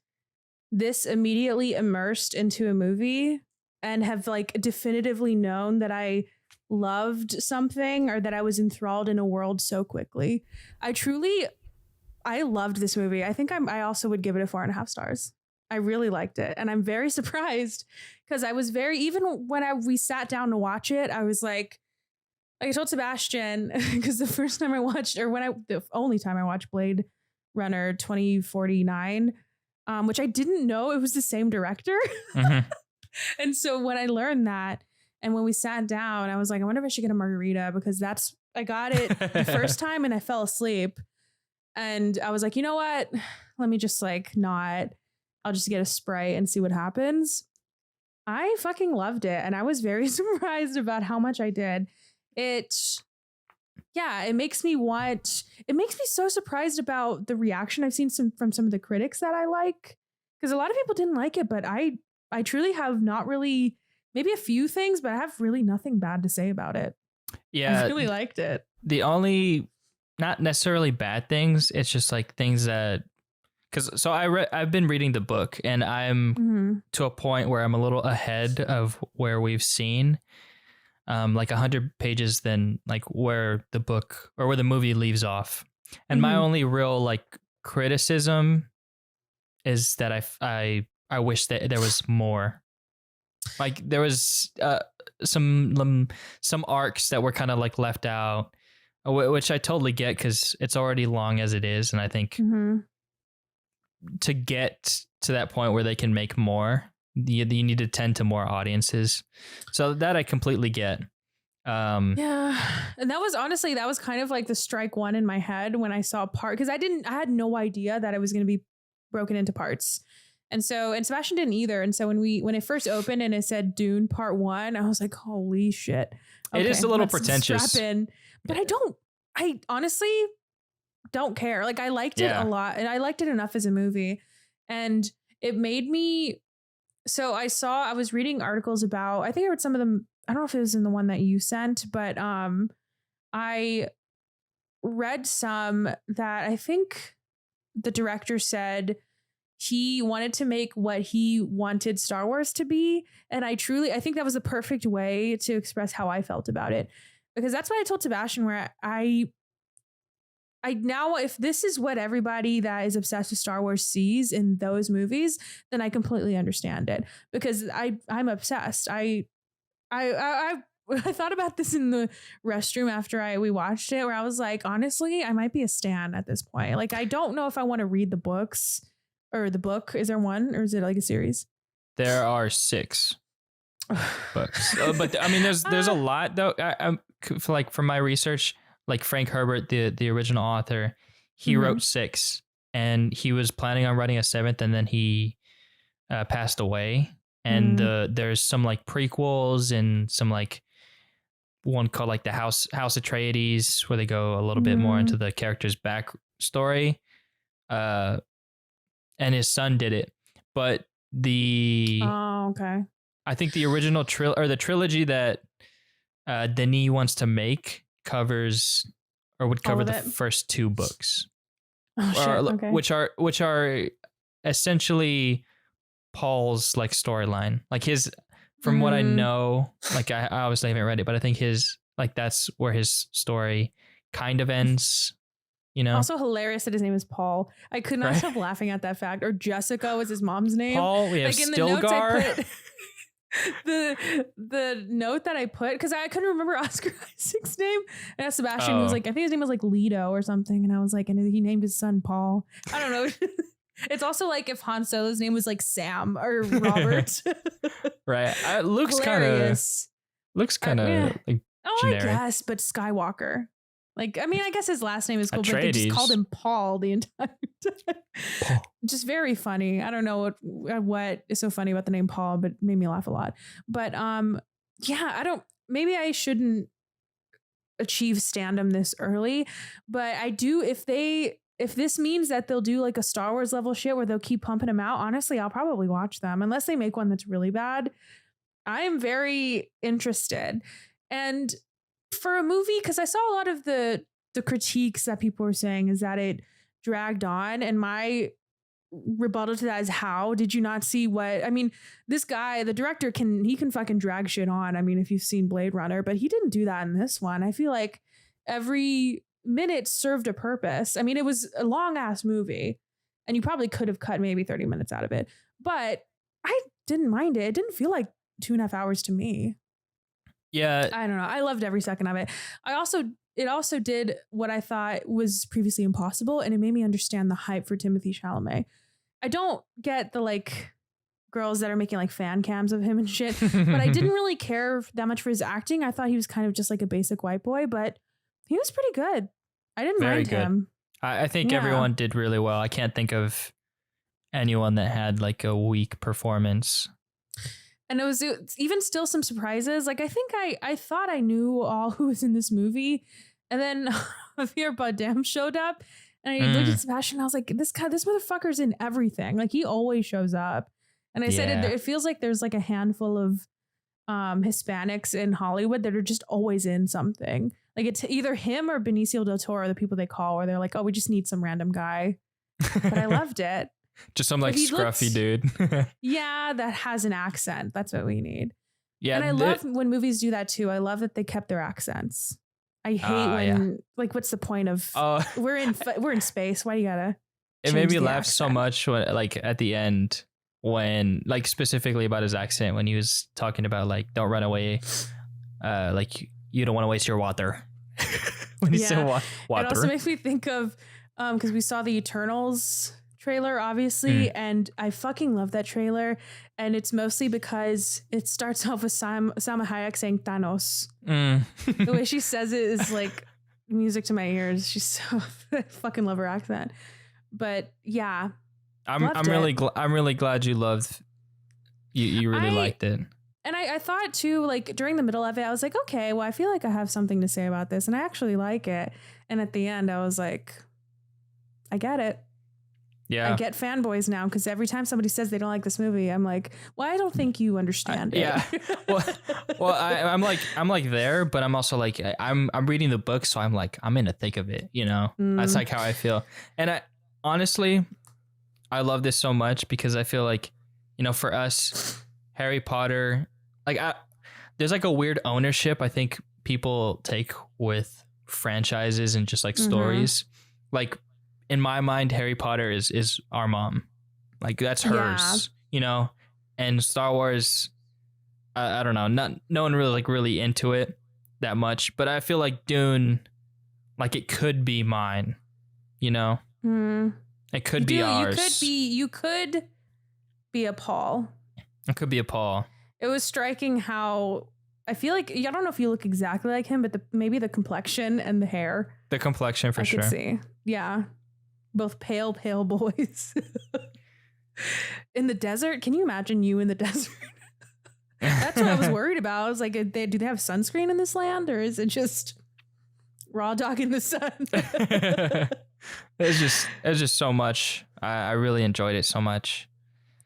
this immediately immersed into a movie and have like definitively known that I loved something or that I was enthralled in a world so quickly. I loved this movie. I think I also would give it a 4.5 stars. I really liked it. And I'm very surprised because I was even when we sat down to watch it, I was like I told Sebastian, because the first time I watched, the only time I watched Blade Runner 2049, which I didn't know it was the same director. Mm-hmm. And so when I learned that, and when we sat down, I was like, I wonder if I should get a margarita, because I got it the first time and I fell asleep. And I was like, you know what? Let me just not. I'll just get a Sprite and see what happens. I fucking loved it. And I was very surprised about how much I did. It makes me so surprised about the reaction I've seen from some of the critics that I like. Because a lot of people didn't like it, but I truly have not really, maybe a few things, but I have really nothing bad to say about it. Yeah. I really liked it. The only, not necessarily bad things, it's just like things that, I've been reading the book, and I'm to a point where I'm a little ahead of where we've seen, like 100 pages than like where the book or where the movie leaves off. And my only real like criticism is that I wish that there was more. Like there was some arcs that were kind of like left out, which I totally get because it's already long as it is, and I think to get to that point where they can make more, you need to tend to more audiences. So that I completely get. Yeah. And that was kind of like the strike one in my head when I saw part, because I had no idea that it was going to be broken into parts. And Sebastian didn't either. And so when it first opened and it said Dune Part 1, I was like, holy shit. Okay, it is a little pretentious. But I honestly don't care. Like I liked it a lot, and I liked it enough as a movie, and it made me. So I was reading articles about, I think I read some of them. I don't know if it was in the one that you sent, but I read some that I think the director said he wanted to make what he wanted Star Wars to be. And I think that was the perfect way to express how I felt about it, because that's what I told Sebastian, where I now, if this is what everybody that is obsessed with Star Wars sees in those movies, then I completely understand it, because I'm obsessed. I thought about this in the restroom after we watched it, where I was like, honestly, I might be a stan at this point. Like, I don't know if I want to read the books or the book. Is there one, or is it like a series? There are 6 books, but I mean, there's a lot though. I'm like, from my research, like Frank Herbert, the original author, he wrote 6, and he was planning on writing a 7th, and then he passed away. And there's some like prequels and some like one called like the House Atreides, where they go a little bit more into the character's backstory. And his son did it, but I think the original the trilogy that Denis wants to make would cover the first 2 books, which are essentially Paul's like storyline. Like his, from what I know, like I obviously haven't read it, but I think his, like, that's where his story kind of ends, you know. Also hilarious that his name is Paul. I could not stop laughing at that fact. Or Jessica was his mom's name. Paul, we have like Stilgar. The note that I put, because I couldn't remember Oscar Isaac's name, and Sebastian was like, I think his name was like Leto or something, and I was like, and he named his son Paul. I don't know. It's also like if Han Solo's name was like Sam or Robert. Right. Looks kind of like generic. I guess, but Skywalker. Like, I mean, I guess his last name is cool, Atreides. But they just called him Paul the entire time. Paul. Just very funny. I don't know what is so funny about the name Paul, but it made me laugh a lot. But maybe I shouldn't achieve standum this early, but I do, if this means that they'll do like a Star Wars level shit where they'll keep pumping them out, honestly, I'll probably watch them, unless they make one that's really bad. I am very interested. And for a movie, because I saw a lot of the critiques that people were saying is that it dragged on, and my rebuttal to that is, how did you not see what I mean? This guy, the director, can fucking drag shit on. I mean, if you've seen Blade Runner, but he didn't do that in this one. I feel like every minute served a purpose. I mean, it was a long ass movie, And you probably could have cut maybe 30 minutes out of it. But I didn't mind it. It didn't feel like 2.5 hours to me. Yeah. I don't know. I loved every second of it. It also did what I thought was previously impossible, and it made me understand the hype for Timothée Chalamet. I don't get the like girls that are making like fan cams of him and shit, but I didn't really care that much for his acting. I thought he was kind of just like a basic white boy, but he was pretty good. I didn't mind him. I think everyone did really well. I can't think of anyone that had like a weak performance. And it was even still some surprises. Like, I think I thought I knew all who was in this movie. And then Javier Bardem showed up. And I looked at Sebastian and I was like, this motherfucker's in everything. Like, he always shows up. And I said, it feels like there's like a handful of Hispanics in Hollywood that are just always in something. Like, it's either him or Benicio del Toro, the people they call, where they're like, oh, we just need some random guy. But I loved it. Just some like scruffy dude. Yeah, that has an accent. That's what we need. Yeah. And I love when movies do that too. I love that they kept their accents. I hate when like, what's the point of we're in space. Why do you gotta? It made me laugh so much when like at the end when like specifically about his accent when he was talking about like don't run away, like you don't want to waste your water. When he said water. It also makes me think of because we saw the Eternals trailer, obviously, and I fucking love that trailer, and it's mostly because it starts off with Salma Hayek saying Thanos. The way she says it is like music to my ears. She's so I fucking love her accent. But yeah, I'm really glad you loved you really liked it. And I thought too, like during the middle of it, I was like, okay, well, I feel like I have something to say about this, and I actually like it. And at the end, I was like, I get it. Yeah, I get fanboys now because every time somebody says they don't like this movie, I'm like, well, I don't think you understand it. Yeah, well, I'm like there, but I'm also like I'm reading the book, so I'm like I'm in the thick of it. You know, that's like how I feel. And I honestly, I love this so much because I feel like, you know, for us, Harry Potter, like there's like a weird ownership I think people take with franchises and just like stories, like. In my mind, Harry Potter is our mom. Like that's hers, you know, and Star Wars, I don't know. No one really into it that much, but I feel like Dune, like it could be mine, you know, it could be ours. You could be a Paul. It could be a Paul. It was striking how I feel like, I don't know if you look exactly like him, but maybe the complexion and the hair. The complexion for sure. I could see. Yeah. Both pale boys in the desert. Can you imagine you in the desert? That's what I was worried about. I was like, do they have sunscreen in this land, or is it just raw dog in the sun? It's just so much. I really enjoyed it so much.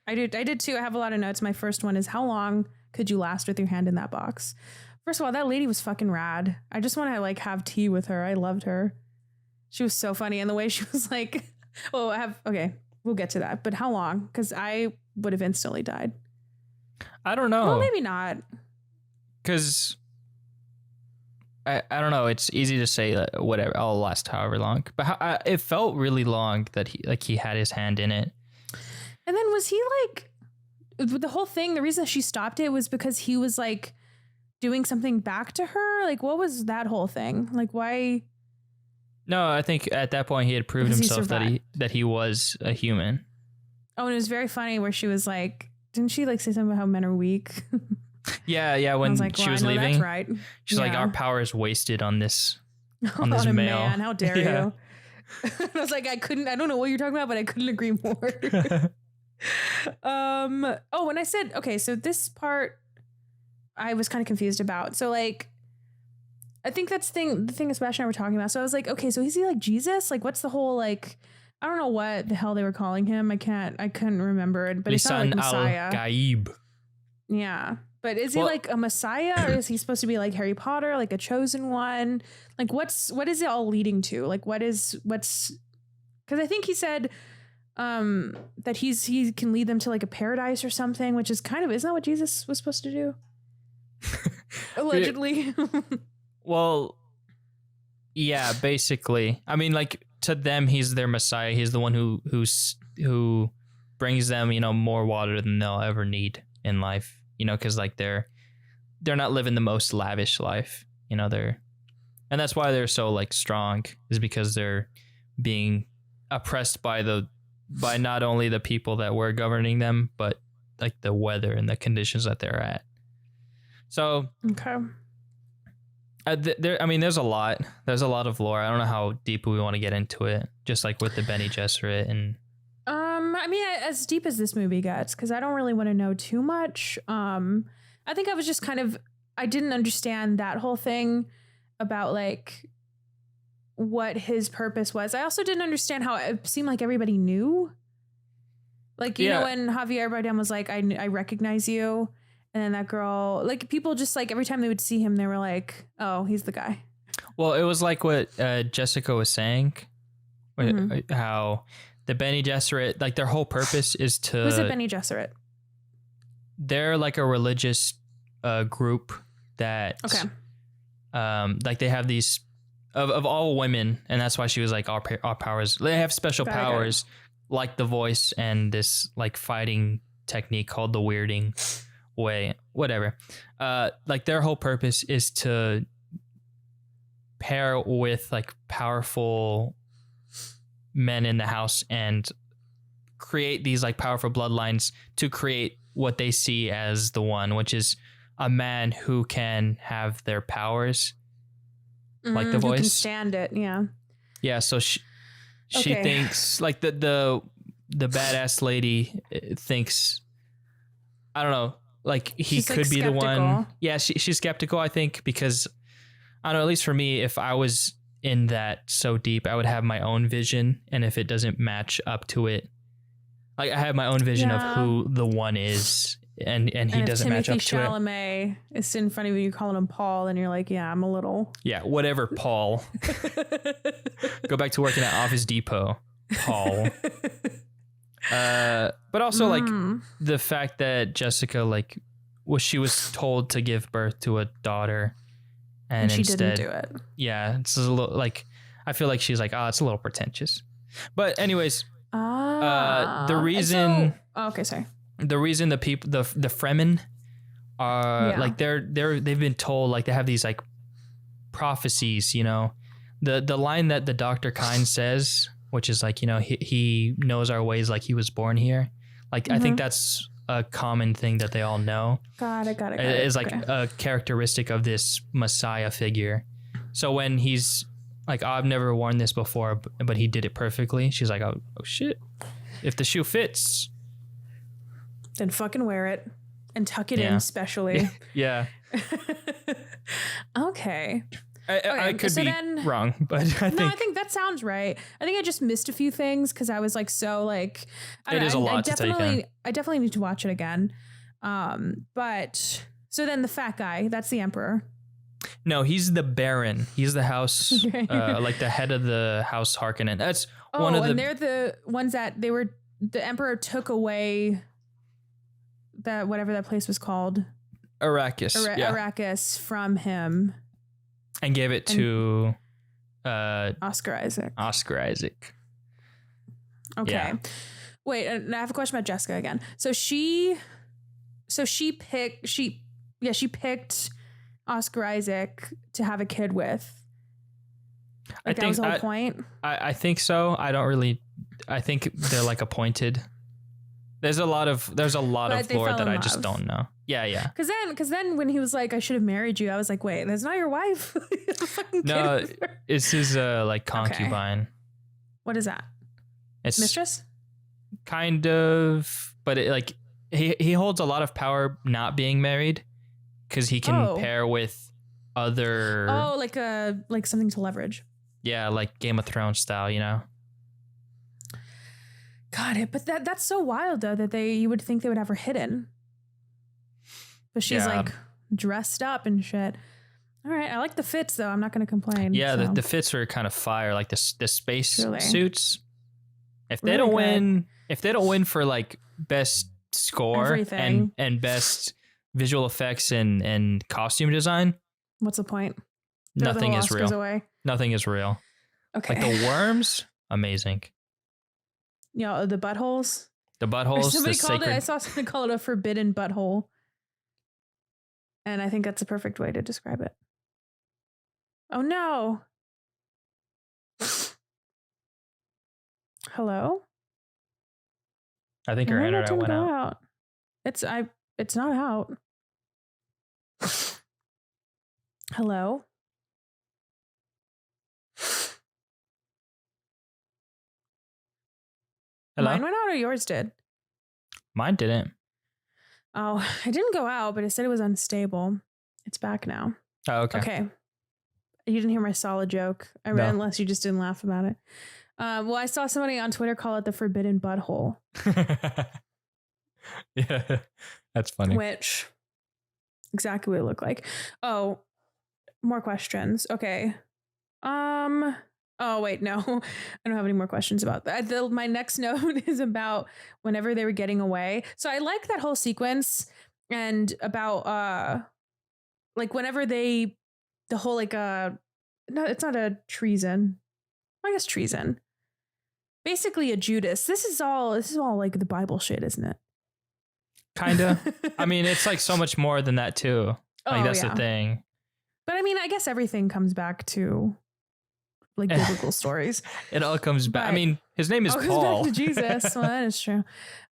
I did too. I have a lot of notes. My first one is, how long could you last with your hand in that box? First of all, that lady was fucking rad. I just want to like have tea with her. I loved her. She was so funny. And the way she was like, okay, we'll get to that. But how long? Because I would have instantly died. I don't know. Well, maybe not. Because I don't know. It's easy to say whatever. I'll last however long. But it felt really long that he had his hand in it. And then was he like, the whole thing, the reason she stopped it was because he was like doing something back to her? Like, what was that whole thing? Like, why... No, I think at that point he had proved himself that he was a human. Oh, and it was very funny where she was like, didn't she like say something about how men are weak? Yeah. When like, she was leaving, that's right. She's like, our power is wasted on this male. Man, how dare you? I was like, I don't know what you're talking about, but I couldn't agree more. When I said, okay, so this part I was kind of confused about. So like, I think that's the thing Sebastian and I were talking about. So I was like, okay, so is he like Jesus? Like, what's the whole, like, I don't know what the hell they were calling him. I couldn't remember it, but it's not like Messiah. Al-Gaib. Yeah. But is he like a Messiah, or is he supposed to be like Harry Potter, like a chosen one? Like, what is it all leading to? Like, what's, because I think he said that he can lead them to like a paradise or something, which is kind of, isn't that what Jesus was supposed to do? Allegedly. Well, yeah, basically. I mean, like, to them, he's their Messiah. He's the one who who brings them, more water than they'll ever need in life, because like they're not living the most lavish life, and that's why they're so like strong, is because they're being oppressed by not only the people that were governing them, but like the weather and the conditions that they're at. So okay. There's a lot of lore. I don't know how deep we want to get into it, just like with the Bene Gesserit and as deep as this movie gets, because I don't really want to know too much. I think I was just I didn't understand that whole thing about like what his purpose was. I also didn't understand how it seemed like everybody knew. Like, you know, when Javier Bardem was like, I recognize you. And then that girl, like, people just like every time they would see him, they were like, oh, he's the guy. Well, it was like what Jessica was saying, how the Bene Gesserit, like their whole purpose is to... Who's it, Bene Gesserit? They're like a religious group that... Okay. Like they have these... Of all women, and that's why she was like, our powers... They have special powers, like the voice and this like fighting technique called the weirding way, whatever. Like their whole purpose is to pair with like powerful men in the house and create these like powerful bloodlines to create what they see as the one, which is a man who can have their powers, like the voice. Who can stand it, yeah. Yeah, so she thinks like the badass lady thinks, I don't know, like he could be the one. Yeah, she's skeptical, I think, because I don't know, at least for me, if I was in that so deep, I would have my own vision, and if it doesn't match up to it, like I have my own vision of who the one is, and he doesn't match up to it. Chalamet is in front of you, calling him Paul, and you're like, yeah, I'm a little... Yeah, whatever, Paul. Go back to working at Office Depot, Paul. But also like the fact that Jessica she was told to give birth to a daughter, and she instead didn't do it. Yeah, it's a little like, I feel like she's like, it's a little pretentious. But anyways, the reason. Okay, sorry. The reason the people, the Fremen are like they've been told, like they have these like prophecies, the line that the Dr. Kynes says, which is like, he knows our ways like he was born here. Like, I think that's a common thing that they all know. Got it. It's like a characteristic of this Messiah figure. So when he's like, I've never worn this before, but he did it perfectly. She's like, oh shit. If the shoe fits, then fucking wear it and tuck it in specially. Yeah. Okay. I could be wrong, but I think that sounds right. I think I just missed a few things because I was like, so like, it is a lot to take in. I definitely need to watch it again. But so then the fat guy, that's the Emperor. No, he's the Baron. He's the house, like the head of the House Harkonnen. That's one of the. And they're the ones that the Emperor took away that whatever that place was called. Arrakis. Arrakis from him. And gave it to Oscar Isaac. Okay. Yeah. Wait, I have a question about Jessica again. So she picked Oscar Isaac to have a kid with. Like that was the whole point? I think so. I think they're like appointed. There's a lot of lore that I just don't know. Yeah. Because then when he was like, I should have married you, I was like, wait, that's not your wife. No, it's his like concubine. Okay. What is that? It's mistress? Kind of, but it, like he holds a lot of power not being married because he can pair with other. Oh, like something to leverage. Yeah, like Game of Thrones style, Got it, but that's so wild though that you would think they would have her hidden, but she's like dressed up and shit. All right, I like the fits though. I'm not going to complain. Yeah, so. the fits are kind of fire, like the space Truly. suits. If they really don't win for like best score and best visual effects and costume design, what's the point? Nothing is real. Away. Nothing is real. Okay, like the worms, amazing. The buttholes. The buttholes. Somebody the called sacred... it. I saw somebody call it a forbidden butthole, and I think that's a perfect way to describe it. Oh no! Hello. I think your internet went out. It's not out. Hello. Hello? Mine went out or yours did? Mine didn't. Oh, it didn't go out, but it said it was unstable. It's back now. Oh, okay. Okay. You didn't hear my solid joke. Unless you just didn't laugh about it. Well, I saw somebody on Twitter call it the forbidden butthole. Yeah, that's funny. Which, exactly what it looked like. Oh, more questions. Okay. Oh, wait, no. I don't have any more questions about that. My next note is about whenever they were getting away. So I like that whole sequence and about, like whenever the whole, like, no, it's not a treason. I guess treason. Basically a Judas. This is all like the Bible shit, isn't it? Kinda. I mean, it's like so much more than that too. Like that's the thing. But I mean, I guess everything comes back to like biblical stories. It all comes back. I mean, his name is Paul. Comes back to Jesus. Well, that is true.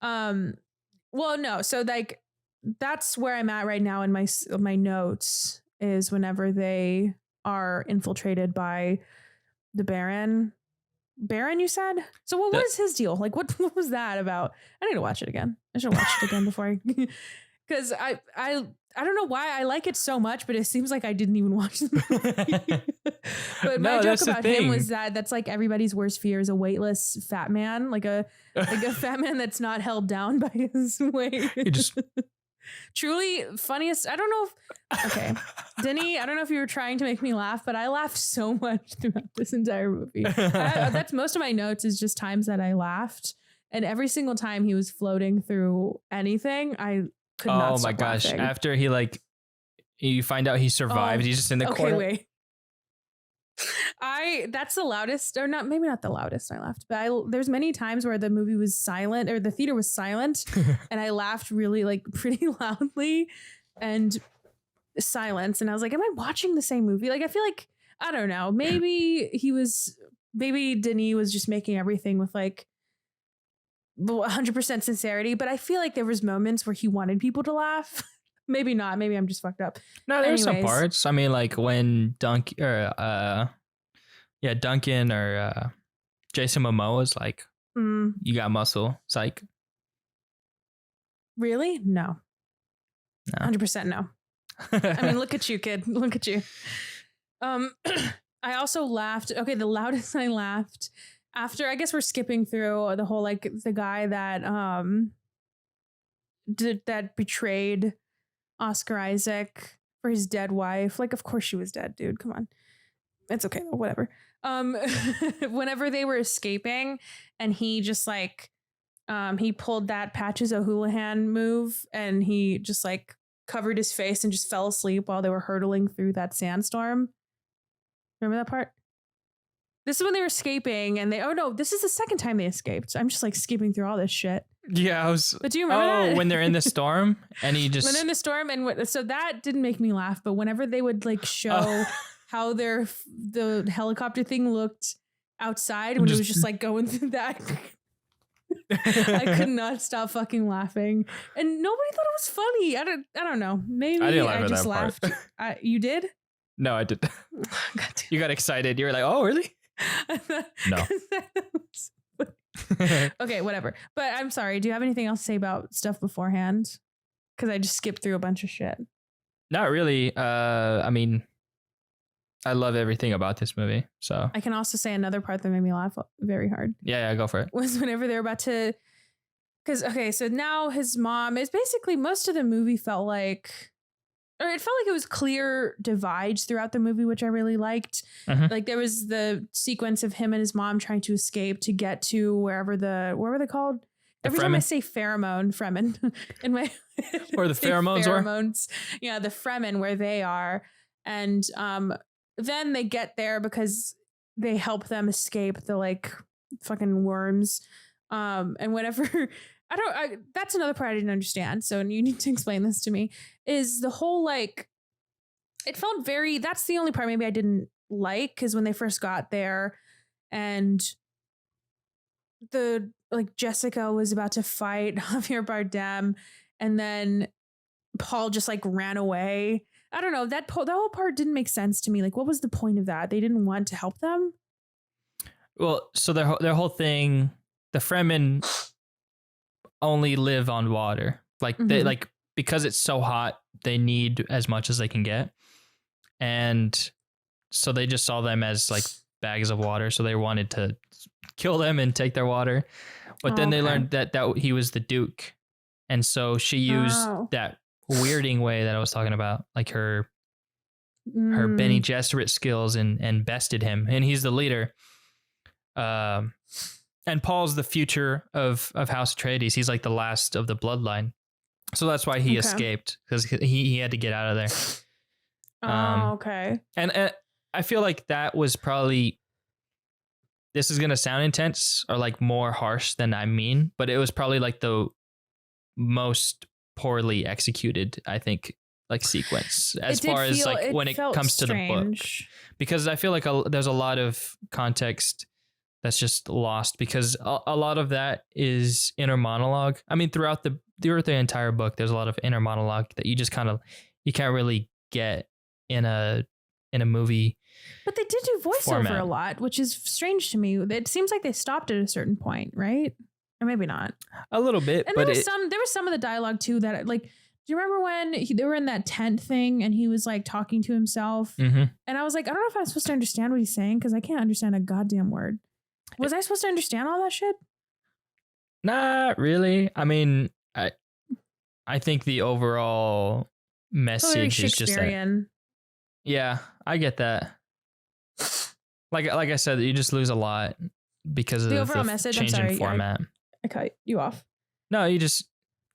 Well, no. So like, that's where I'm at right now in my notes is whenever they are infiltrated by the Baron. Baron, you said? So what was his deal? Like, what was that about? I need to watch it again. I should watch it again before I, because I don't know why I like it so much, but it seems like I didn't even watch the movie. But my joke about him was that's like everybody's worst fear is a weightless fat man, like a fat man that's not held down by his weight. He just truly funniest. I don't know if, okay. Denis, I don't know if you were trying to make me laugh, but I laughed so much throughout this entire movie. That's most of my notes is just times that I laughed. And every single time he was floating through anything, I could not Oh stop my gosh. laughing. After you find out he survived, he's just in the corner. Okay, wait. That's the loudest, or not, maybe not the loudest I laughed, but there's many times where the movie was silent or the theater was silent and I laughed really like pretty loudly and silence. And I was like, am I watching the same movie? Like, I feel like, I don't know, maybe Denis was just making everything with like 100% sincerity, but I feel like there was moments where he wanted people to laugh. Maybe not. Maybe I'm just fucked up. No, there's some parts. I mean, like when Duncan or Jason Momoa was like, you got muscle. It's like, really? No. 100% no. I mean, look at you, kid. Look at you. I also laughed. Okay, the loudest I laughed after, I guess we're skipping through the whole, like the guy that that betrayed Oscar Isaac for his dead wife. Like, of course she was dead, dude. Come on. It's okay though, whatever. Whenever they were escaping and he just like he pulled that Patches O'Houlihan move and he just like covered his face and just fell asleep while they were hurtling through that sandstorm. Remember that part? This is when they were escaping and this is the second time they escaped. So I'm just like skipping through all this shit. Yeah, but do you remember that? When they're in the storm and he just... When they're in the storm so that didn't make me laugh, but whenever they would like show how the helicopter thing looked outside when it was just like going through that... I could not stop fucking laughing. And nobody thought it was funny. I don't know. Maybe I just laughed. You did? No, I did. You got excited. You were like, oh, really? No. Okay, whatever. But I'm sorry. Do you have anything else to say about stuff beforehand? Because I just skipped through a bunch of shit. Not really. I mean, I love everything about this movie. So I can also say another part that made me laugh very hard. Yeah, go for it. Was whenever they're about to, because so now his mom is basically most of the movie felt like. Or it felt like it was clear divides throughout the movie, which I really liked. Mm-hmm. Like there was the sequence of him and his mom trying to escape to get to what were they called? Every time I say Fremen in my or the pheromones. Yeah, the Fremen where they are. And then they get there because they help them escape the like fucking worms. And whenever that's another part I didn't understand. So you need to explain this to me. Is the whole like, it felt very. That's the only part maybe I didn't like, because when they first got there, and the like Jessica was about to fight Javier Bardem, and then Paul just like ran away. I don't know, that whole part didn't make sense to me. Like, what was the point of that? They didn't want to help them. Well, so their whole thing, the Fremen only live on water. Like they like, because it's so hot, they need as much as they can get, and so they just saw them as like bags of water. So they wanted to kill them and take their water, but then they learned that he was the Duke, and so she used that weirding way that I was talking about, like her Bene Gesserit skills, and bested him, and he's the leader. And Paul's the future of House Atreides. He's like the last of the bloodline, so that's why he escaped, because he had to get out of there. Okay. And I feel like that was probably. This is gonna sound intense or like more harsh than I mean, but it was probably like the most poorly executed, I think, like sequence as far as like when it comes to the book, because I feel like there's a lot of context that's just lost, because a lot of that is inner monologue. I mean, throughout the entire book, there's a lot of inner monologue that you just you can't really get in a movie. But they did do voiceover format a lot, which is strange to me. It seems like they stopped at a certain point, right? Or maybe not. A little bit. And but there was some of the dialogue too that, like, do you remember when they were in that tent thing and he was like talking to himself? And I was like, I don't know if I'm supposed to understand what he's saying, because I can't understand a goddamn word. Was I supposed to understand all that shit? Not really. I mean, I think the overall message is just that. Yeah, I get that. Like I said, you just lose a lot because of the overall message. Change in format. I cut you off. No, you just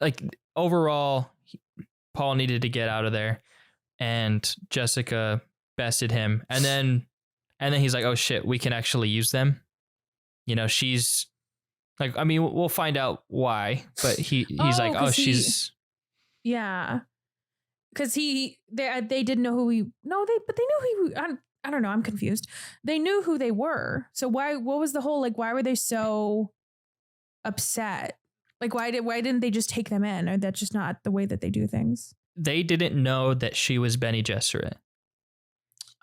like overall, Paul needed to get out of there, and Jessica bested him, and then he's like, "Oh shit, we can actually use them." You know, she's like, I mean, we'll find out why, but he's like, "Oh, she's." Yeah, because they didn't know who he. No, but they knew he. I don't know. I'm confused. They knew who they were. So why? What was the whole like? Why were they so upset? Like, why didn't they just take them in? Or that's just not the way that they do things. They didn't know that she was Bene Gesserit.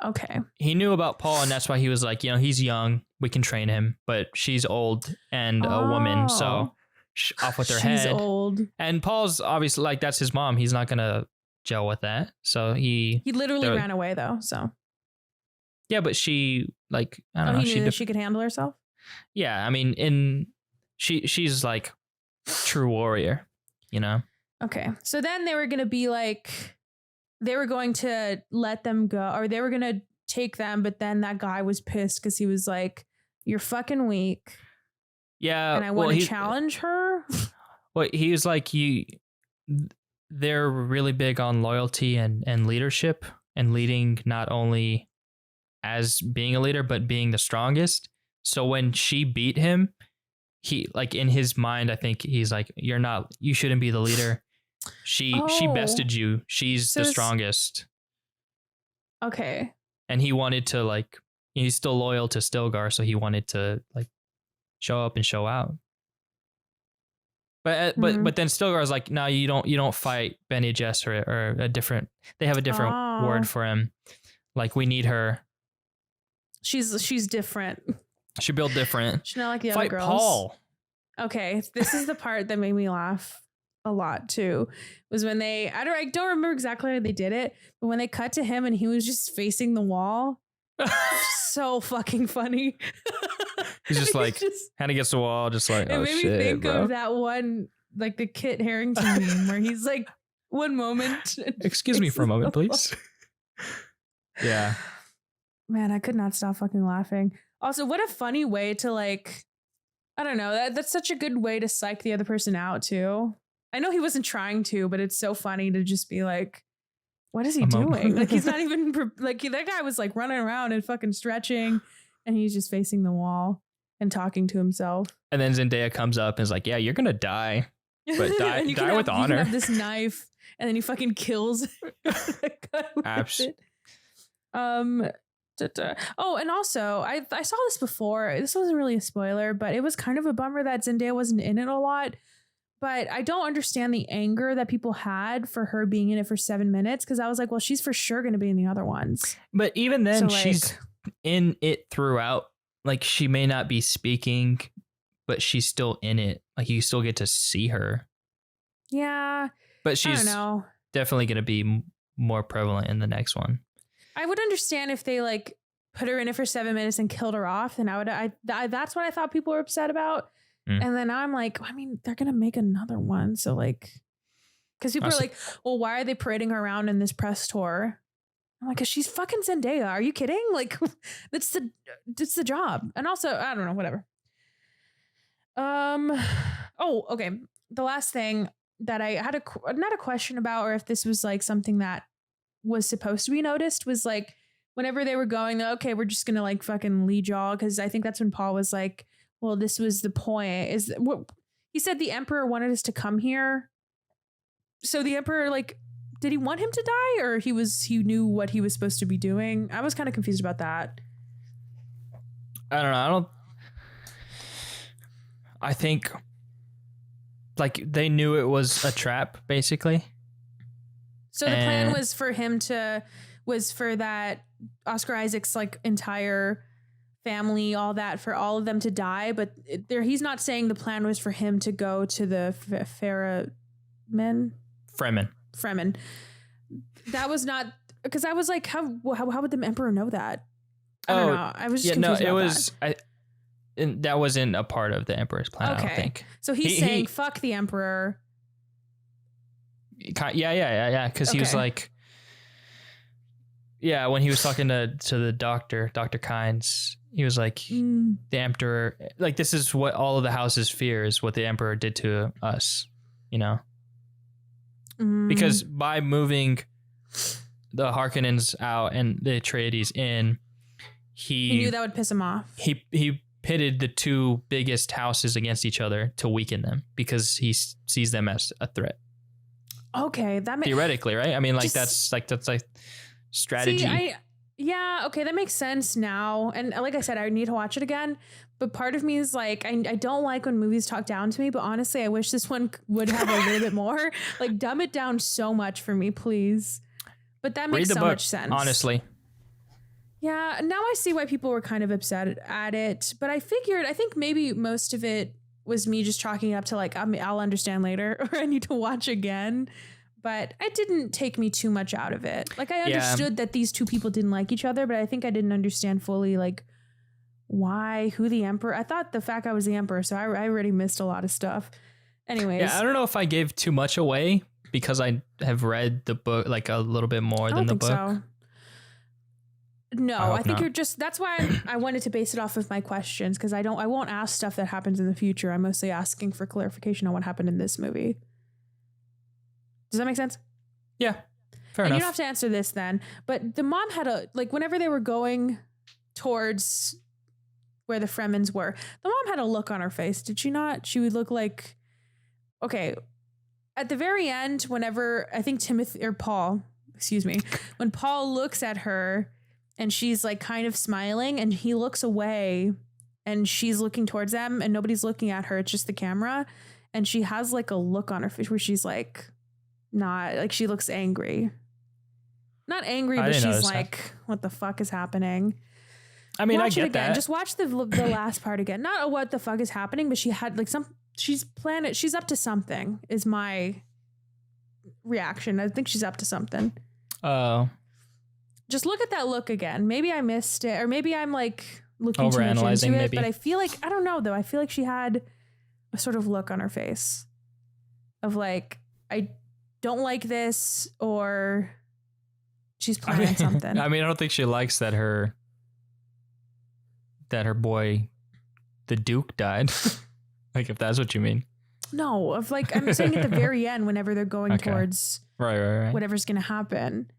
Okay. He knew about Paul, and that's why he was like, you know, he's young, we can train him, but she's old and a woman, so off with her head. She's old. And Paul's obviously like, that's his mom. He's not gonna gel with that. So he literally ran away though. So. Yeah, but she like, I don't know. He knew that she could handle herself. Yeah, I mean, she's like true warrior, you know. Okay, so then they were gonna be like, they were going to let them go, or they were gonna take them, but then that guy was pissed because he was like, "You're fucking weak." Yeah, and I want to challenge her. Well, he was like, they're really big on loyalty and leadership, and leading not only as being a leader, but being the strongest. So when she beat him, he like in his mind, I think he's like, you shouldn't be the leader. She bested you. She's the strongest. Okay. And he wanted to like, he's still loyal to Stilgar. So he wanted to like show up and show out. But then Stilgar's like, no, you don't fight Bene Gesserit, or they have a different word for him. Like, we need her. She's different. She built different. She's not like the other girls. Paul. Okay, this is the part that made me laugh a lot too. Was when I don't remember exactly how they did it, but when they cut to him and he was just facing the wall. So fucking funny. He's just like hand against the wall, just like, oh shit, it made me think bro. of that one, like the Kit Harington meme where he's like, one moment. Excuse me for a moment, please. Yeah. Man, I could not stop fucking laughing. Also, what a funny way to like, I don't know, that's such a good way to psych the other person out too. I know he wasn't trying to, but it's so funny to just be like, what is he doing? Like, he's not even like, that guy was like running around and fucking stretching, and he's just facing the wall. and talking to himself. And then Zendaya comes up and is like, yeah, you're going to die. But die with honor. You can have this knife, and then he fucking kills the guy with it. Oh, and also, I saw this before. This wasn't really a spoiler, but it was kind of a bummer that Zendaya wasn't in it a lot. But I don't understand the anger that people had for her being in it for 7 minutes, because I was like, well, she's for sure going to be in the other ones. But even then, she's in it throughout. Like, she may not be speaking, but she's still in it. Like, you still get to see her. Yeah. But she's definitely going to be more prevalent in the next one. I would understand if they like put her in it for 7 minutes and killed her off. Then that's what I thought people were upset about. And then I'm like, I mean, they're going to make another one. So like, because people are like, well, why are they parading her around in this press tour? I'm like, because she's fucking Zendaya. Are you kidding? Like, that's the job. And also, I don't know, whatever. Oh, okay. The last thing that I had not a question about, or if this was like something that was supposed to be noticed, was like whenever they were going, okay, we're just gonna like fucking lead y'all, because I think that's when Paul was like, well, this was the point. Is what he said, the Emperor wanted us to come here. So the Emperor, like, did he want him to die, or he knew what he was supposed to be doing? I was kind of confused about that. I don't know. I think like they knew it was a trap, basically. So the plan was for that Oscar Isaac's like entire family, all that, for all of them to die. But he's not saying the plan was for him to go to the Fremen. That was not, because I was like, how would the Emperor know that? I don't know. I was just confused about that. And that wasn't a part of the Emperor's plan, I don't think. So he's saying, fuck the Emperor. Yeah. Because he was like, yeah, when he was talking to the Dr. Kynes, he was like, the Emperor, like, this is what all of the houses fear, is what the Emperor did to us, you know? Because by moving the Harkonnens out and the Atreides in, he knew that would piss him off. He pitted the two biggest houses against each other to weaken them, because he sees them as a threat. Okay, that makes theoretically, right? I mean, like, that's strategy. Okay, that makes sense now. And like I said, I need to watch it again. But part of me is like, I don't like when movies talk down to me. But honestly, I wish this one would have a little bit more. Like, dumb it down so much for me, please. But that makes so much sense. Honestly. Yeah, now I see why people were kind of upset at it. But I think maybe most of it was me just chalking it up to like, I'll understand later, or I need to watch again. But it didn't take me too much out of it. Like, I understood that these two people didn't like each other, but I think I didn't understand fully, like, who the Emperor. I thought the fact I was the Emperor, so I already missed a lot of stuff. Anyways. Yeah, I don't know if I gave too much away, because I have read the book like a little bit more than the book. So. No, I think you're just, that's why I wanted to base it off of my questions, because I won't ask stuff that happens in the future. I'm mostly asking for clarification on what happened in this movie. Does that make sense? Yeah, fair enough. You don't have to answer this then, but the mom had whenever they were going towards where the Fremens were, the mom had a look on her face. Did she not? She would look like, okay, at the very end, whenever I think when Paul looks at her and she's like kind of smiling and he looks away and she's looking towards them and nobody's looking at her. It's just the camera. And she has like a look on her face where she's like, not like, she looks angry. Not angry, but she's like, what the fuck is happening? I mean, watch I get it again. that. Just watch the last part again. Not what the fuck is happening, but she had like she's up to something is my reaction. I think she's up to something. Oh. Just look at that look again. Maybe I missed it, or maybe I'm like looking too much into it, but I feel like, I don't know though. I feel like she had a sort of look on her face of like, I don't like this, or she's planning something. I mean, I don't think she likes that her boy, the Duke, died. Like, if that's what you mean. No, of like, I'm saying at the very end, whenever they're going towards right. whatever's going to happen.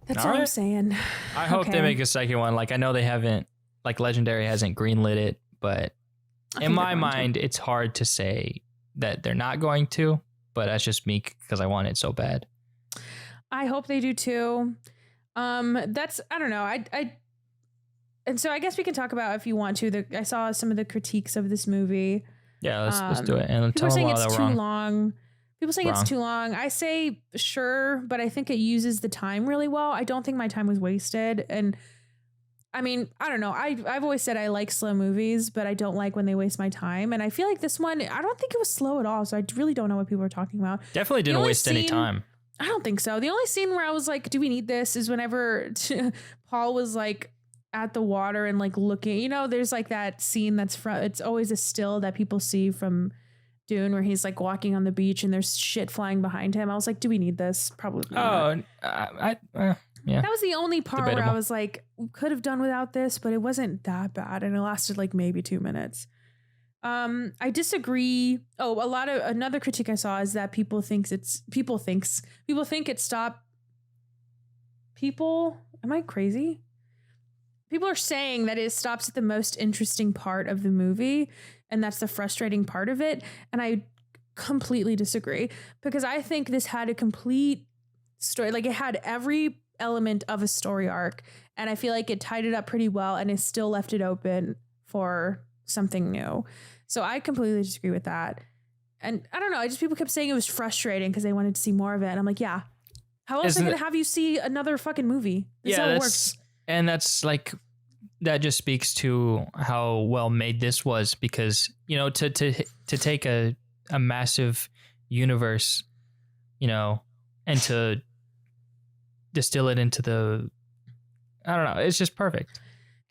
That's all I'm saying. I hope they make a second one. Like, I know they haven't like Legendary hasn't greenlit it, but in my mind, it's hard to say that they're not going to, but that's just me because I want it so bad. I hope they do too. I don't know. And so I guess we can talk about, if you want to, I saw some of the critiques of this movie. Yeah, let's do it. And people tell saying them why it's they're too wrong. long. People saying it's too long. I say sure, but I think it uses the time really well. I don't think my time was wasted. And I mean, I don't know. I've always said I like slow movies, but I don't like when they waste my time. And I feel like this one, I don't think it was slow at all. So I really don't know what people are talking about. Definitely didn't waste any time. I don't think so. The only scene where I was like, do we need this, is whenever Paul was like at the water and like looking, you know, there's like that scene it's always a still that people see from Dune where he's like walking on the beach and there's shit flying behind him. I was like, do we need this? Probably not. Yeah. That was the only part Debatable. where I was like, could have done without this, but it wasn't that bad. And it lasted like maybe 2 minutes. I disagree. Another critique I saw is that people think it stopped people. Am I crazy? People are saying that it stops at the most interesting part of the movie, and that's the frustrating part of it. And I completely disagree, because I think this had a complete story. Like, it had every element of a story arc, and I feel like it tied it up pretty well, and it still left it open for something new. So I completely disagree with that. And I don't know, people kept saying it was frustrating because they wanted to see more of it. And I'm like, yeah, how else are they going to have you see another fucking movie? That's how it works. And that's like, that just speaks to how well made this was, because, you know, to take a massive universe, you know, and to distill it into I don't know, it's just perfect.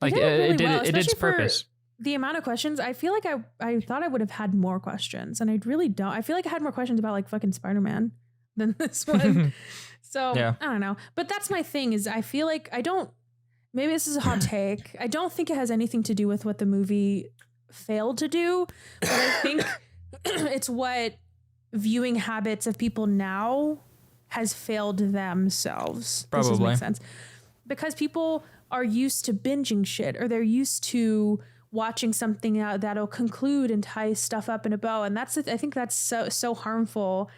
Like, it did its purpose. The amount of questions, I feel like I thought I would have had more questions, and I really don't. I feel like I had more questions about like fucking Spider-Man than this one. So yeah. I don't know. But that's my thing, is I feel like maybe this is a hot take. I don't think it has anything to do with what the movie failed to do, but I think it's what viewing habits of people now has failed themselves. Probably. This makes sense. Because people are used to binging shit, or they're used to watching something out that'll conclude and tie stuff up in a bow. And I think that's so harmful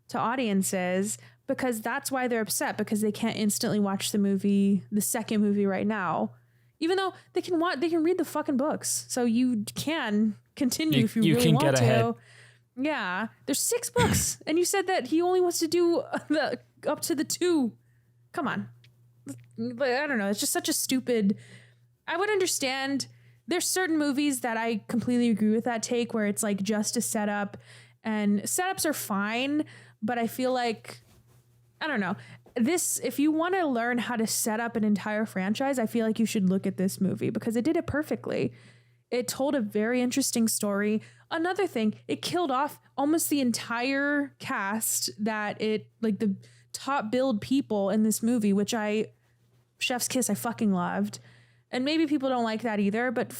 to audiences, because that's why they're upset, because they can't instantly watch the second movie right now, even though they can read the fucking books. So you can continue if you really want to. Ahead. Yeah. There's 6 books. And you said that he only wants to do up to the 2. Come on. I don't know. It's just such a stupid, I would understand. There's certain movies that I completely agree with that take, where it's like just a setup, and setups are fine. But I feel like, I don't know, if you want to learn how to set up an entire franchise, I feel like you should look at this movie, because it did it perfectly. It told a very interesting story. Another thing, it killed off almost the entire cast that like the top billed people in this movie, which chef's kiss, I fucking loved. And maybe people don't like that either, but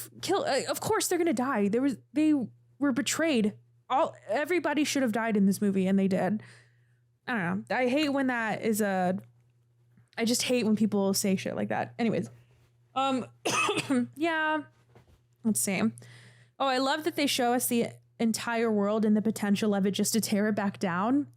of course they're going to die. They were betrayed. Everybody should have died in this movie, and they did. I don't know. I hate when that is I just hate when people say shit like that. Anyways. Yeah. Let's see. Oh, I love that they show us the entire world and the potential of it just to tear it back down.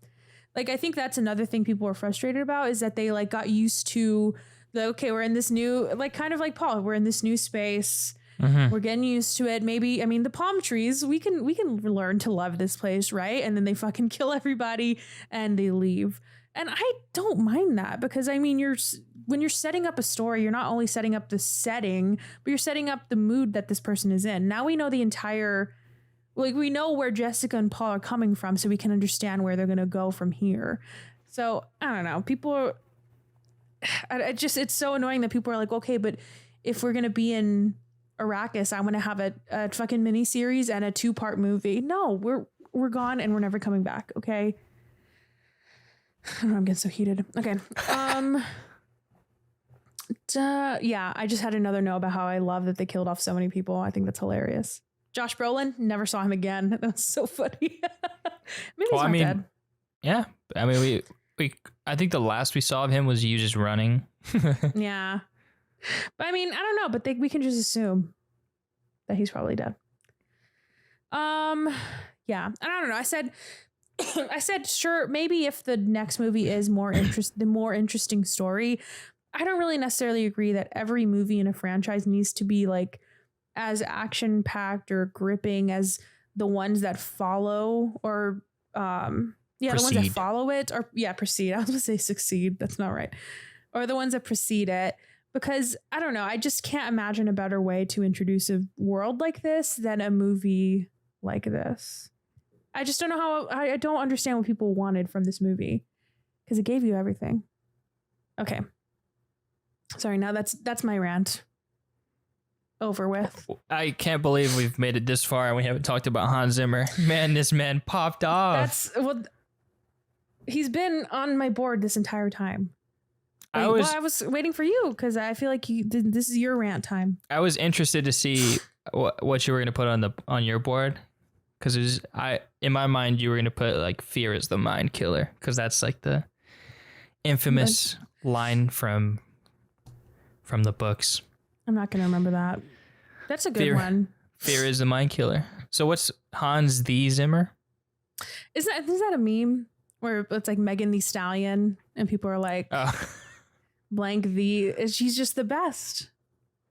Like, I think that's another thing people were frustrated about, is that they like got used to we're in this new, like, kind of like Paul, we're in this new space. Mm-hmm. We're getting used to it. Maybe, I mean, the palm trees, we can learn to love this place, right? And then they fucking kill everybody and they leave. And I don't mind that, because I mean, when you're setting up a story, you're not only setting up the setting, but you're setting up the mood that this person is in. Now we know we know where Jessica and Paul are coming from, so we can understand where they're going to go from here. So I don't know. It's so annoying that people are like, okay, but if we're going to be in Arrakis, I want to have a fucking mini series and a 2-part movie. No, we're gone and we're never coming back. Okay. I don't know, I'm getting so heated. Okay. Yeah, I just had another note about how I love that they killed off so many people. I think that's hilarious. Josh Brolin, never saw him again. That was so funny. Maybe he's not dead. Yeah. I mean, I think the last we saw of him was you just running. Yeah. But I mean, I don't know, but we can just assume that he's probably dead. Yeah. I don't know. I said sure, maybe if the next movie is the more interesting story. I don't really necessarily agree that every movie in a franchise needs to be like as action packed or gripping as the ones that follow, or proceed. The ones that follow it, or proceed. I was gonna say succeed. That's not right. Or the ones that precede it, because I don't know. I just can't imagine a better way to introduce a world like this than a movie like this. I just don't know how. I don't understand what people wanted from this movie, because it gave you everything. Okay. Sorry. Now that's my rant over with. I can't believe we've made it this far and we haven't talked about Hans Zimmer. Man, this man popped off. He's been on my board this entire time. I was waiting for you because I feel like this is your rant time. I was interested to see what you were going to put on your board, because in my mind you were going to put like fear is the mind killer, because that's like the infamous line from the books. I'm not going to remember that. That's a good one. Fear is the mind killer. So what's Hans the Zimmer? Is that a meme where it's like Megan Thee Stallion and people are like, blank she's just the best.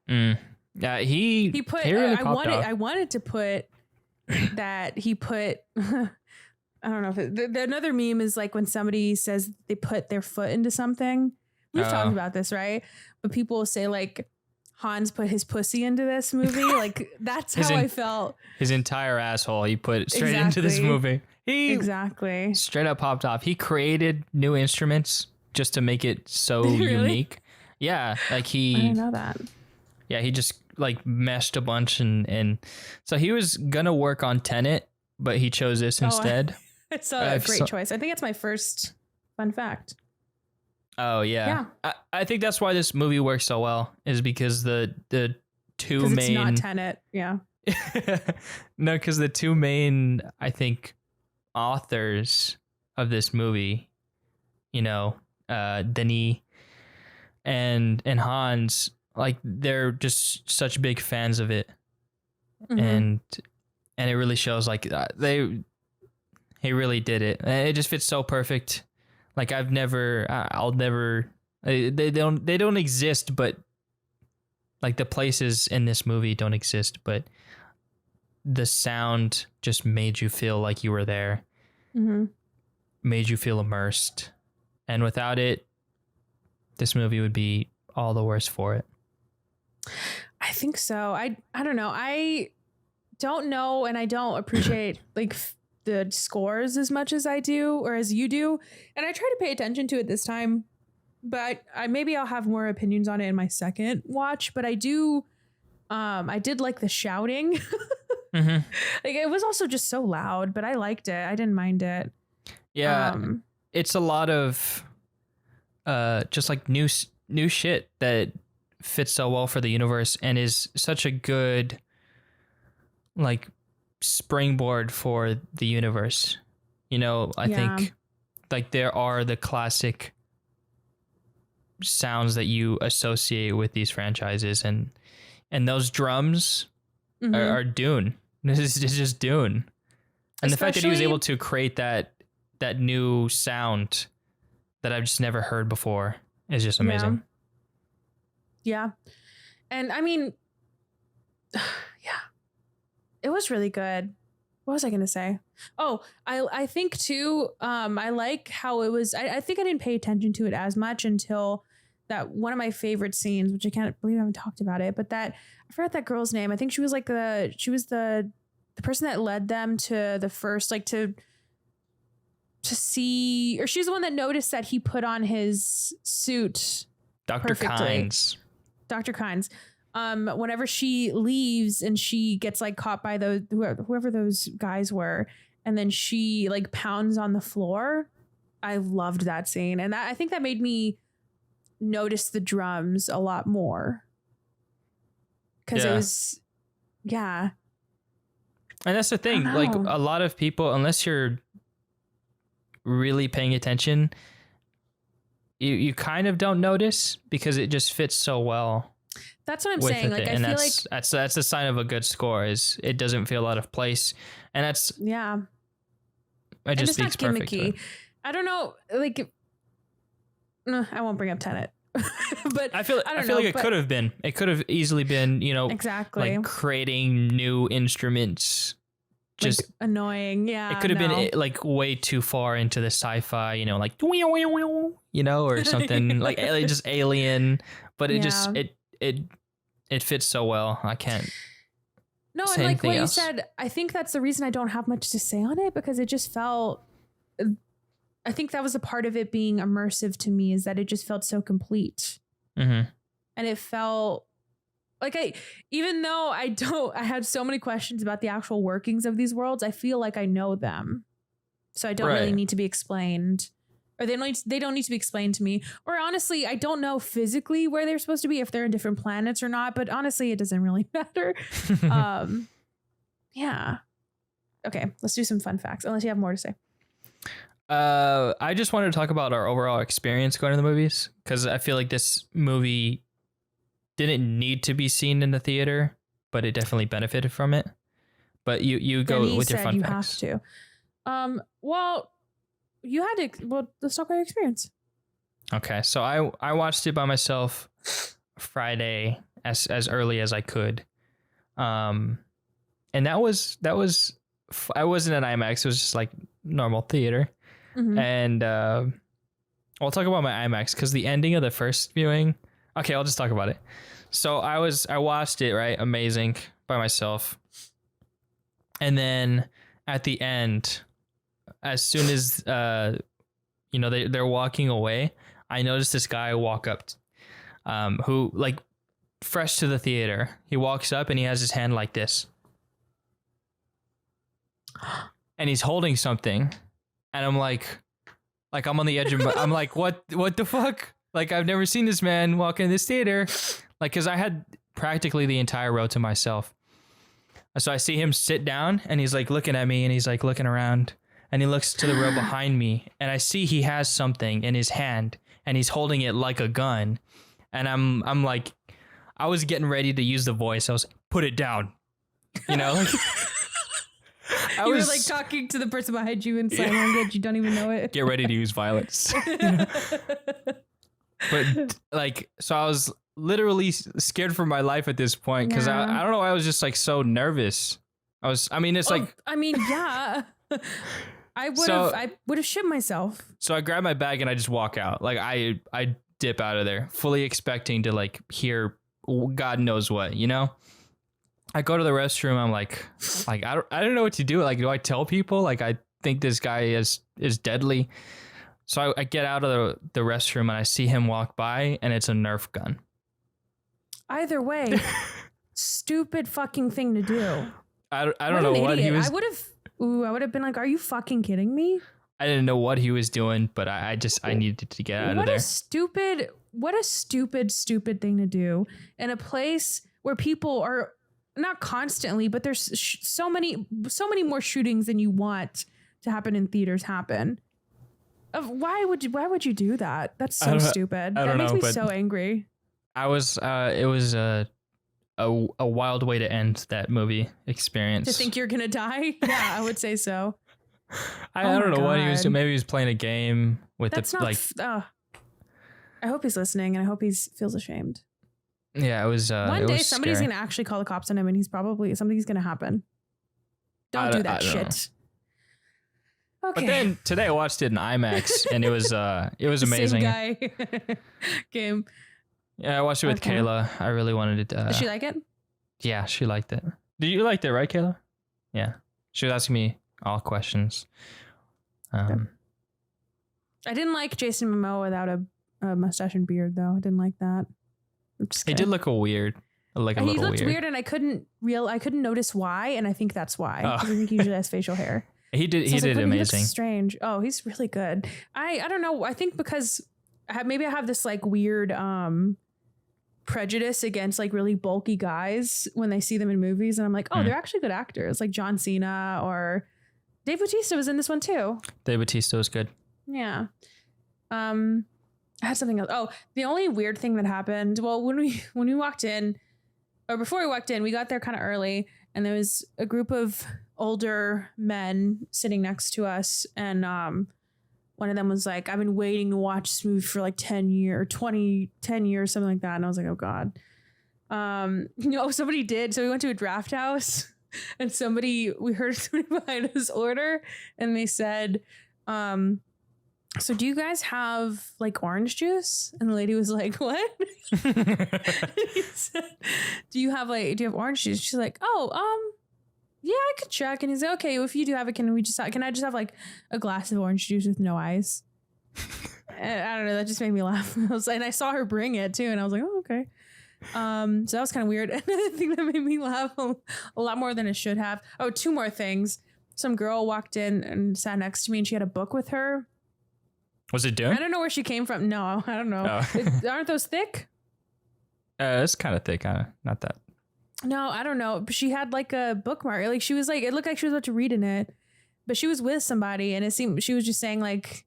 Yeah, he put. Really I wanted to put that he put. I don't know if another meme is like when somebody says they put their foot into something. We've talked about this, right? But people will say like, Hans put his pussy into this movie. Like that's how I felt. His entire asshole he put straight into this movie. He straight up popped off. He created new instruments just to make it so unique. Yeah, like I didn't know that. Yeah, he just like meshed a bunch and so he was gonna work on Tenet, but he chose this instead. It's a great choice. I think it's my first fun fact. Oh yeah. I think that's why this movie works so well, is because the two main. It's not Tenet, yeah. No, because the two main, I think, authors of this movie, Denis and Hans, like they're just such big fans of it, and it really shows. Like he really did it. It just fits so perfect. Like I'll never. They don't exist, but like the places in this movie don't exist, but the sound just made you feel like you were there, made you feel immersed, and without it, this movie would be all the worse for it. I think so. I don't know. I don't know, and I don't appreciate like the scores as much as I do, or as you do, and I try to pay attention to it this time, but maybe I'll have more opinions on it in my second watch. But I do, I did like the shouting. Like it was also just so loud, but I liked it. I didn't mind it. Yeah, it's a lot of just like new shit that fits so well for the universe and is such a good like springboard for the universe. I think like there are the classic sounds that you associate with these franchises, and those drums are Dune. This is just Dune. And the fact that he was able to create that new sound that I've just never heard before is just amazing. Yeah. And I mean, it was really good. What was I going to say? Oh, I think too, I like how it was, I think I didn't pay attention to it as much until that one of my favorite scenes, which I can't believe I haven't talked about it, but I forgot that girl's name. I think she was like the person that led them to the first, like to see, or she's the one that noticed that he put on his suit. Dr. Kynes. Dr. Kynes. Whenever she leaves and she gets like caught by those whoever those guys were, and then she like pounds on the floor. I loved that scene, and I think that made me notice the drums a lot more, because it was, and that's the thing. Like a lot of people, unless you're really paying attention, you kind of don't notice because it just fits so well. That's what I'm with saying. it. Like, I And feel like that's a sign of a good score is it doesn't feel out of place. And that's, yeah, it and just it's not speaks perfect to it. gimmicky. I don't know. Like, I won't bring up Tenet, but I feel like it could have been. It could have easily been, exactly like creating new instruments. Just like annoying. Yeah, it could have been like way too far into the sci-fi, like or something like just alien. But it just it fits so well. I can't. No, say and like anything what else. you said, I think that's the reason I don't have much to say on it, because it just felt. I think that was a part of it being immersive to me, is that it just felt so complete. Mm-hmm. And it felt like even though I had so many questions about the actual workings of these worlds, I feel like I know them. So I don't really need to be explained, or they don't need to be explained to me. Or honestly, I don't know physically where they're supposed to be, if they're in different planets or not, but honestly, it doesn't really matter. Yeah. Okay, let's do some fun facts, unless you have more to say. I just wanted to talk about our overall experience going to the movies, because I feel like this movie didn't need to be seen in the theater, but it definitely benefited from it. But you go Denis with your said fun you facts. have to. Well, you had to. Well, let's talk about your experience. Okay, so I watched it by myself Friday as early as I could, and that was I wasn't in IMAX. It was just like normal theater. Mm-hmm. And I'll talk about my IMAX because the ending of the first viewing. Okay, I'll just talk about it. So I watched it, right? Amazing, by myself. And then at the end, as soon as they're walking away, I noticed this guy walk up, who like fresh to the theater. He walks up and he has his hand like this, and he's holding something. And I'm like I'm on the edge of I'm like, what the fuck? Like, I've never seen this man walk in this theater. Like, cause I had practically the entire row to myself. So I see him sit down and he's like looking at me and he's like looking around and he looks to the row behind me and I see he has something in his hand and he's holding it like a gun. And I'm like, I was getting ready to use the voice. I was like, put it down, like, You were like talking to the person behind you in sign language. You don't even know it. Get ready to use violence. But like, so I was literally scared for my life at this point because I don't know. I was just like so nervous. Yeah. I would have shit myself. So I grab my bag and I just walk out. Like I dip out of there, fully expecting to like hear God knows what, I go to the restroom. I'm like I don't know what to do. Like, do I tell people? Like, I think this guy is deadly. So I get out of the restroom and I see him walk by and it's a Nerf gun. Either way, stupid fucking thing to do. I don't know what he was. I would have been like, are you fucking kidding me? I didn't know what he was doing, but I needed to get out of there. What a stupid thing to do in a place where people are not constantly, but there's so many more shootings than you want to happen in theaters happen. Why would you do that? That's so stupid. That makes me so angry. It was a wild way to end that movie experience. To think you're gonna die? Yeah, I would say so. I don't know what he was doing. Maybe he was playing a game with I hope he's listening and I hope he feels ashamed. Yeah, it was. One day somebody's gonna actually call the cops on him, and something's gonna happen. Don't do that shit. Okay. But then today I watched it in IMAX, and it was amazing. Same guy. Game. Yeah, I watched it with Kayla. I really wanted it. Did she like it? Yeah, she liked it. Did you like it, right, Kayla? Yeah, she was asking me all questions. I didn't like Jason Momoa without a mustache and beard, though. I didn't like that. It did look weird. He looked weird, and I couldn't notice why, and I think that's why. Because I think he usually has facial hair. He did amazing. He looks strange. Oh, he's really good. I don't know. I think because maybe I have this like weird prejudice against like really bulky guys when they see them in movies, and I'm like, oh, they're actually good actors, like John Cena or Dave Bautista was in this one too. Dave Bautista was good. Yeah. I had something else. Oh, the only weird thing that happened. Well, when we walked in, or before we walked in, we got there kind of early, and there was a group of older men sitting next to us, and one of them was like, "I've been waiting to watch this movie for like 10 years, 10 years, something like that." And I was like, "Oh God." Somebody did. So we went to a draft house, and we heard somebody behind us order, and they said, "So do you guys have like orange juice?" And the lady was like, "What?" He said, do you have orange juice? She's like, "Oh, yeah, I could check." And he's like, "Okay, well, if you do have it, can I just have like a glass of orange juice with no ice?" And I don't know. That just made me laugh. And I saw her bring it too, and I was like, "Oh, okay." So that was kind of weird. Another thing that made me laugh a lot more than it should have. Oh, two more things. Some girl walked in and sat next to me, and she had a book with her. Was it Dune? I don't know where she came from. No, I don't know. Oh. Aren't those thick? It's kind of thick, not that. No, I don't know. But she had like a bookmark. Like she was like, it looked like she was about to read in it, but she was with somebody, and it seemed she was just saying like,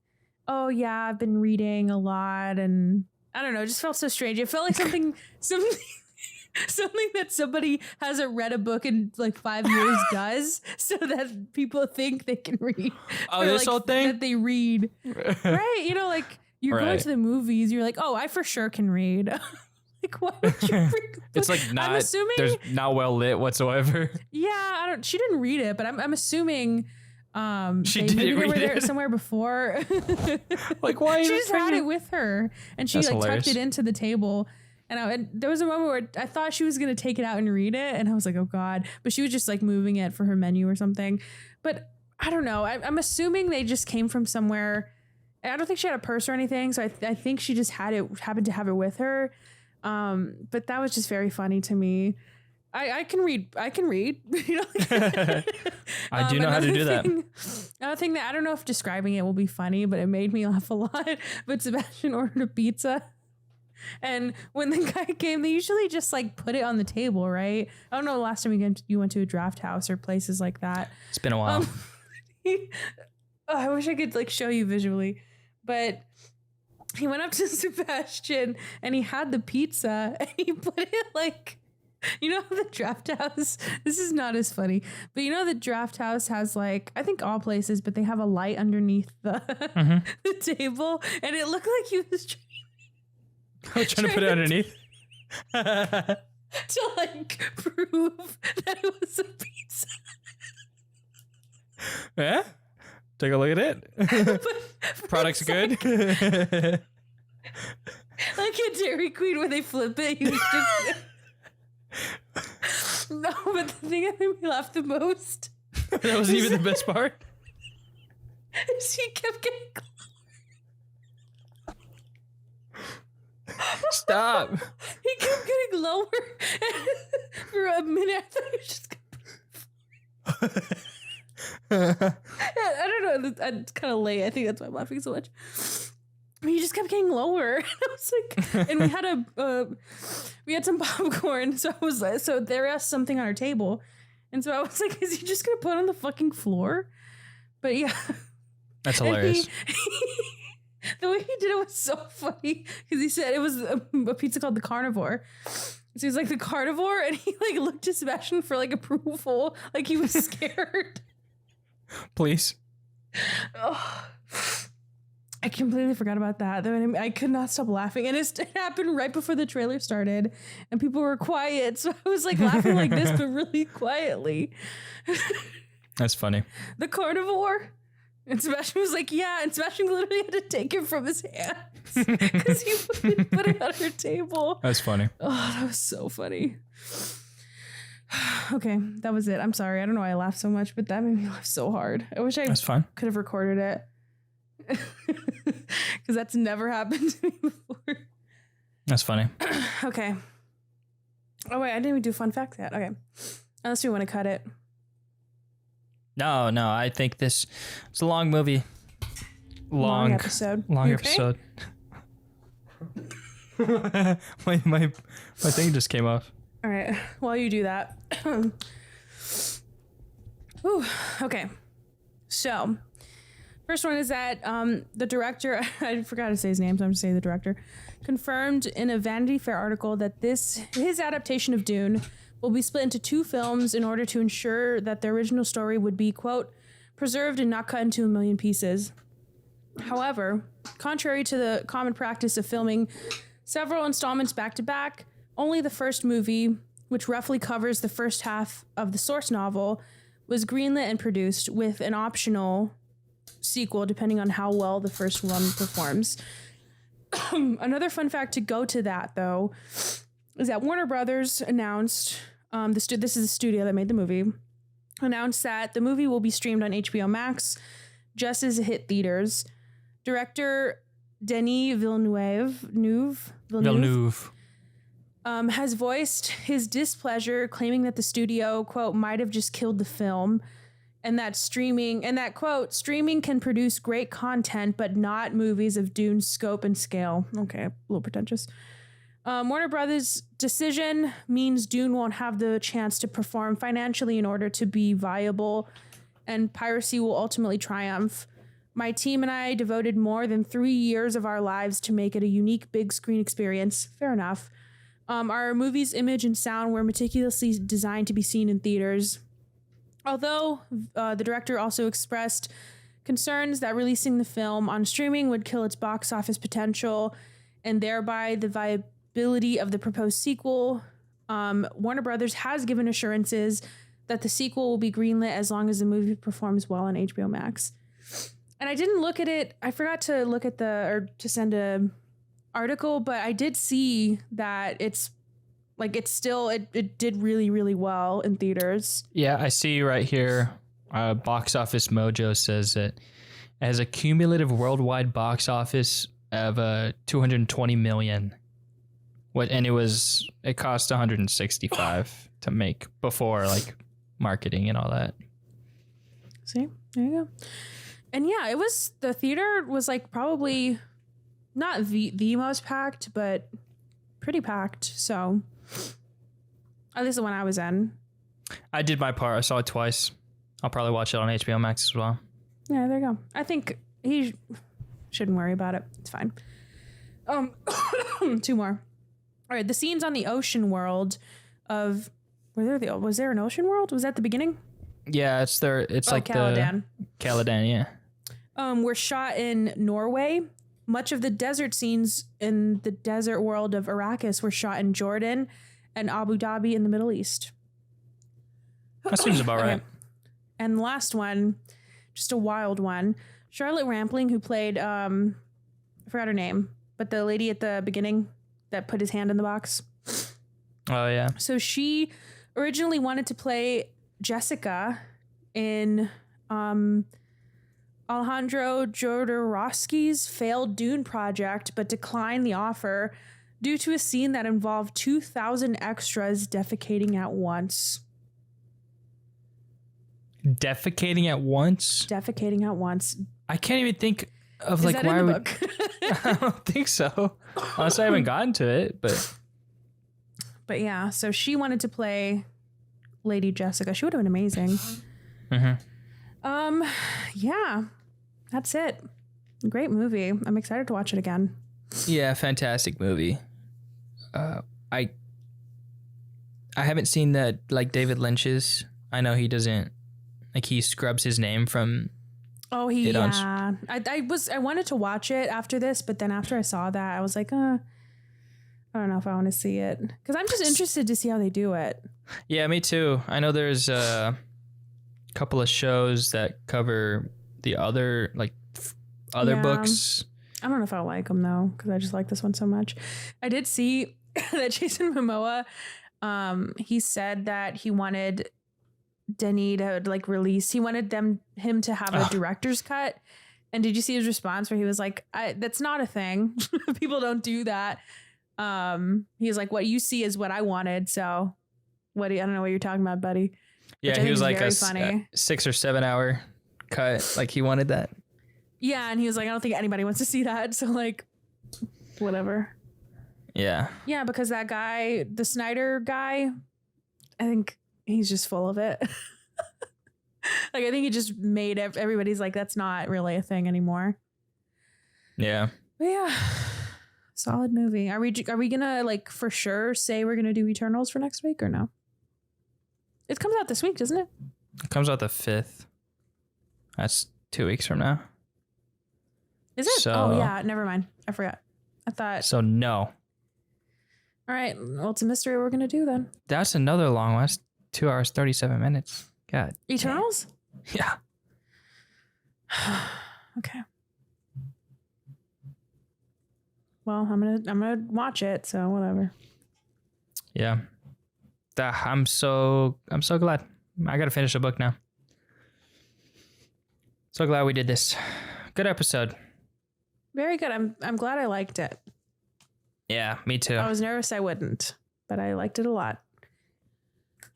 "Oh yeah, I've been reading a lot," and I don't know. It just felt so strange. It felt like something that somebody hasn't read a book in like 5 years does, so that people think they can read. Oh, this whole thing that they read, right? Like you're going to the movies. You're like, "Oh, I for sure can read." Like, why would you bring it's like not. I'm assuming, there's not well lit whatsoever. Yeah, She didn't read it, but I'm assuming. She didn't read there it somewhere before. Like, why? She just had it with her, and she tucked it into the table. And there was a moment where I thought she was going to take it out and read it. And I was like, "Oh God." But she was just like moving it for her menu or something. But I don't know. I'm assuming they just came from somewhere. I don't think she had a purse or anything. So I think she just happened to have it with her. But that was just very funny to me. I can read. I do know how to do that. Another thing that I don't know if describing it will be funny, but it made me laugh a lot. But Sebastian ordered a pizza. And when the guy came, they usually just like put it on the table, right? I don't know the last time you went to a draft house or places like that. It's been a while. I wish I could like show you visually, but he went up to Sebastian and he had the pizza and he put it like, the draft house, this is not as funny, but the draft house has like, I think all places, but they have a light underneath the table, and it looked like he was trying to put it underneath to like prove that it was a pizza. Yeah, take a look at it. Product's good. Like a Dairy Queen where they flip it. He was just no, but the thing that made me laugh the most. That wasn't even the best part. Is he kept getting. Stop. He kept getting lower. For a minute, I thought he was just I don't know. It's kind of late. I think that's why I'm laughing so much. He just kept getting lower. And I was like, and we had some popcorn. So I was like, so there was something on our table. And so I was like, is he just going to put it on the fucking floor? But yeah. That's hilarious. The way he did it was so funny because he said it was a pizza called the Carnivore. So he was like the Carnivore, and he like looked at Sebastian for like approval, like he was scared. Please. Oh, I completely forgot about that. I could not stop laughing, and it happened right before the trailer started, and people were quiet, so I was like laughing like this, but really quietly. That's funny. The Carnivore. And Sebastian was like, yeah. And Sebastian literally had to take it from his hands because he wouldn't put it on her table. That's funny. Oh, that was so funny. Okay, that was it. I'm sorry. I don't know why I laughed so much, but that made me laugh so hard. I wish I could have recorded it. Because that's never happened to me before. That's funny. Okay. Oh, wait. I didn't even do fun facts yet. Okay. Unless we want to cut it. No, I think it's a long movie. Long episode. Long episode. my thing just came off. All right. While you do that. Ooh, okay. So, First one is that the director, I forgot to say his name, so I'm just saying the director, confirmed in a Vanity Fair article that his adaptation of Dune will be split into 2 films in order to ensure that the original story would be, quote, preserved and not cut into a million pieces. However, contrary to the common practice of filming several installments back to back, only the first movie, which roughly covers the first half of the source novel, was greenlit and produced with an optional sequel depending on how well the first one performs. Another fun fact to go to that, though, is that Warner Brothers announced, this is the studio that made the movie, announced that the movie will be streamed on HBO Max just as it hit theaters. Director Denis Villeneuve has voiced his displeasure, claiming that the studio, quote, might have just killed the film, and that quote, streaming can produce great content, but not movies of Dune's scope and scale. Okay, a little pretentious. Warner Brothers' decision means Dune won't have the chance to perform financially in order to be viable, and piracy will ultimately triumph. My team and I devoted more than 3 years of our lives to make it a unique big screen experience. Fair enough. Our movie's image and sound were meticulously designed to be seen in theaters. Although the director also expressed concerns that releasing the film on streaming would kill its box office potential and thereby the viability of the proposed sequel, Warner Brothers has given assurances that the sequel will be greenlit as long as the movie performs well on HBO Max. And I didn't look at it. I forgot to look at to send a article, but I did see that it did really, really well in theaters. Yeah, I see right here. Box Office Mojo says that it has a cumulative worldwide box office of 220 million. And it cost 165 to make before like marketing and all that. See, there you go. And yeah, the theater was like probably not the most packed, but pretty packed. So at least the one I was in. I did my part. I saw it twice. I'll probably watch it on HBO Max as well. Yeah, there you go. I think he shouldn't worry about it. It's fine. 2 more. All right, the scenes on the ocean world was there an ocean world? Was that the beginning? Yeah, it's like Caladan. Caladan, yeah. Were shot in Norway. Much of the desert scenes in the desert world of Arrakis were shot in Jordan and Abu Dhabi in the Middle East. That seems about right. And the last one, just a wild one. Charlotte Rampling, who played, I forgot her name, but the lady at the beginning that put his hand in the box. Oh, yeah. So she originally wanted to play Jessica in Alejandro Jodorowsky's failed Dune project, but declined the offer due to a scene that involved 2,000 extras defecating at once. Defecating at once? Defecating at once. I can't even think of Is like that why in the would book? I don't think so. Honestly, I haven't gotten to it, but yeah, so she wanted to play Lady Jessica. She would have been amazing. Mm-hmm. Yeah, that's it. Great movie. I'm excited to watch it again. Yeah, fantastic movie. I haven't seen that like David Lynch's. I know he doesn't like he scrubs his name from. Oh, yeah. I wanted to watch it after this, but then after I saw that, I was like, I don't know if I want to see it because I'm just interested to see how they do it. Yeah, me too. I know there's a couple of shows that cover the other books. I don't know if I like them though because I just like this one so much. I did see that Jason Momoa, he said that he wanted Denis to like release. He wanted him to have a director's cut. And did you see his response where he was like, "That's not a thing. People don't do that." He's like, "What you see is what I wanted." So, I don't know what you're talking about, buddy. Yeah, he was like a 6 or 7 hour cut. Like he wanted that. Yeah, and he was like, "I don't think anybody wants to see that." So like, whatever. Yeah. Yeah, because that guy, the Snyder guy, I think he's just full of it. Like, I think he just made everybody's like, that's not really a thing anymore. Yeah. But yeah, solid movie. Are we gonna like for sure say we're gonna do Eternals for next week or no? It comes out this week, doesn't it? It comes out the 5th. That's 2 weeks from now. Is it? So, oh yeah, never mind. I forgot. I thought. So no. All right. Well, it's a mystery what we're gonna do then. That's another long one. That's 2 hours 37 minutes. God. Eternals? Yeah. Okay. Well, I'm gonna watch it, so whatever. Yeah. I'm so glad. I gotta finish the book now. So glad we did this. Good episode. Very good. I'm glad I liked it. Yeah, me too. I was nervous I wouldn't, but I liked it a lot.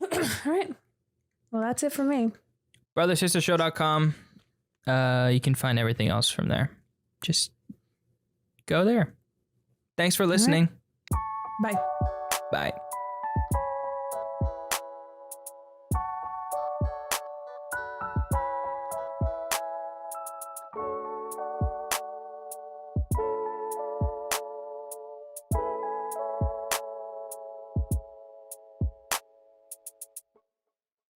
All right. Well, that's it for me. BrotherSisterShow.com. You can find everything else from there. Just go there. Thanks for listening. Right. Bye. Bye.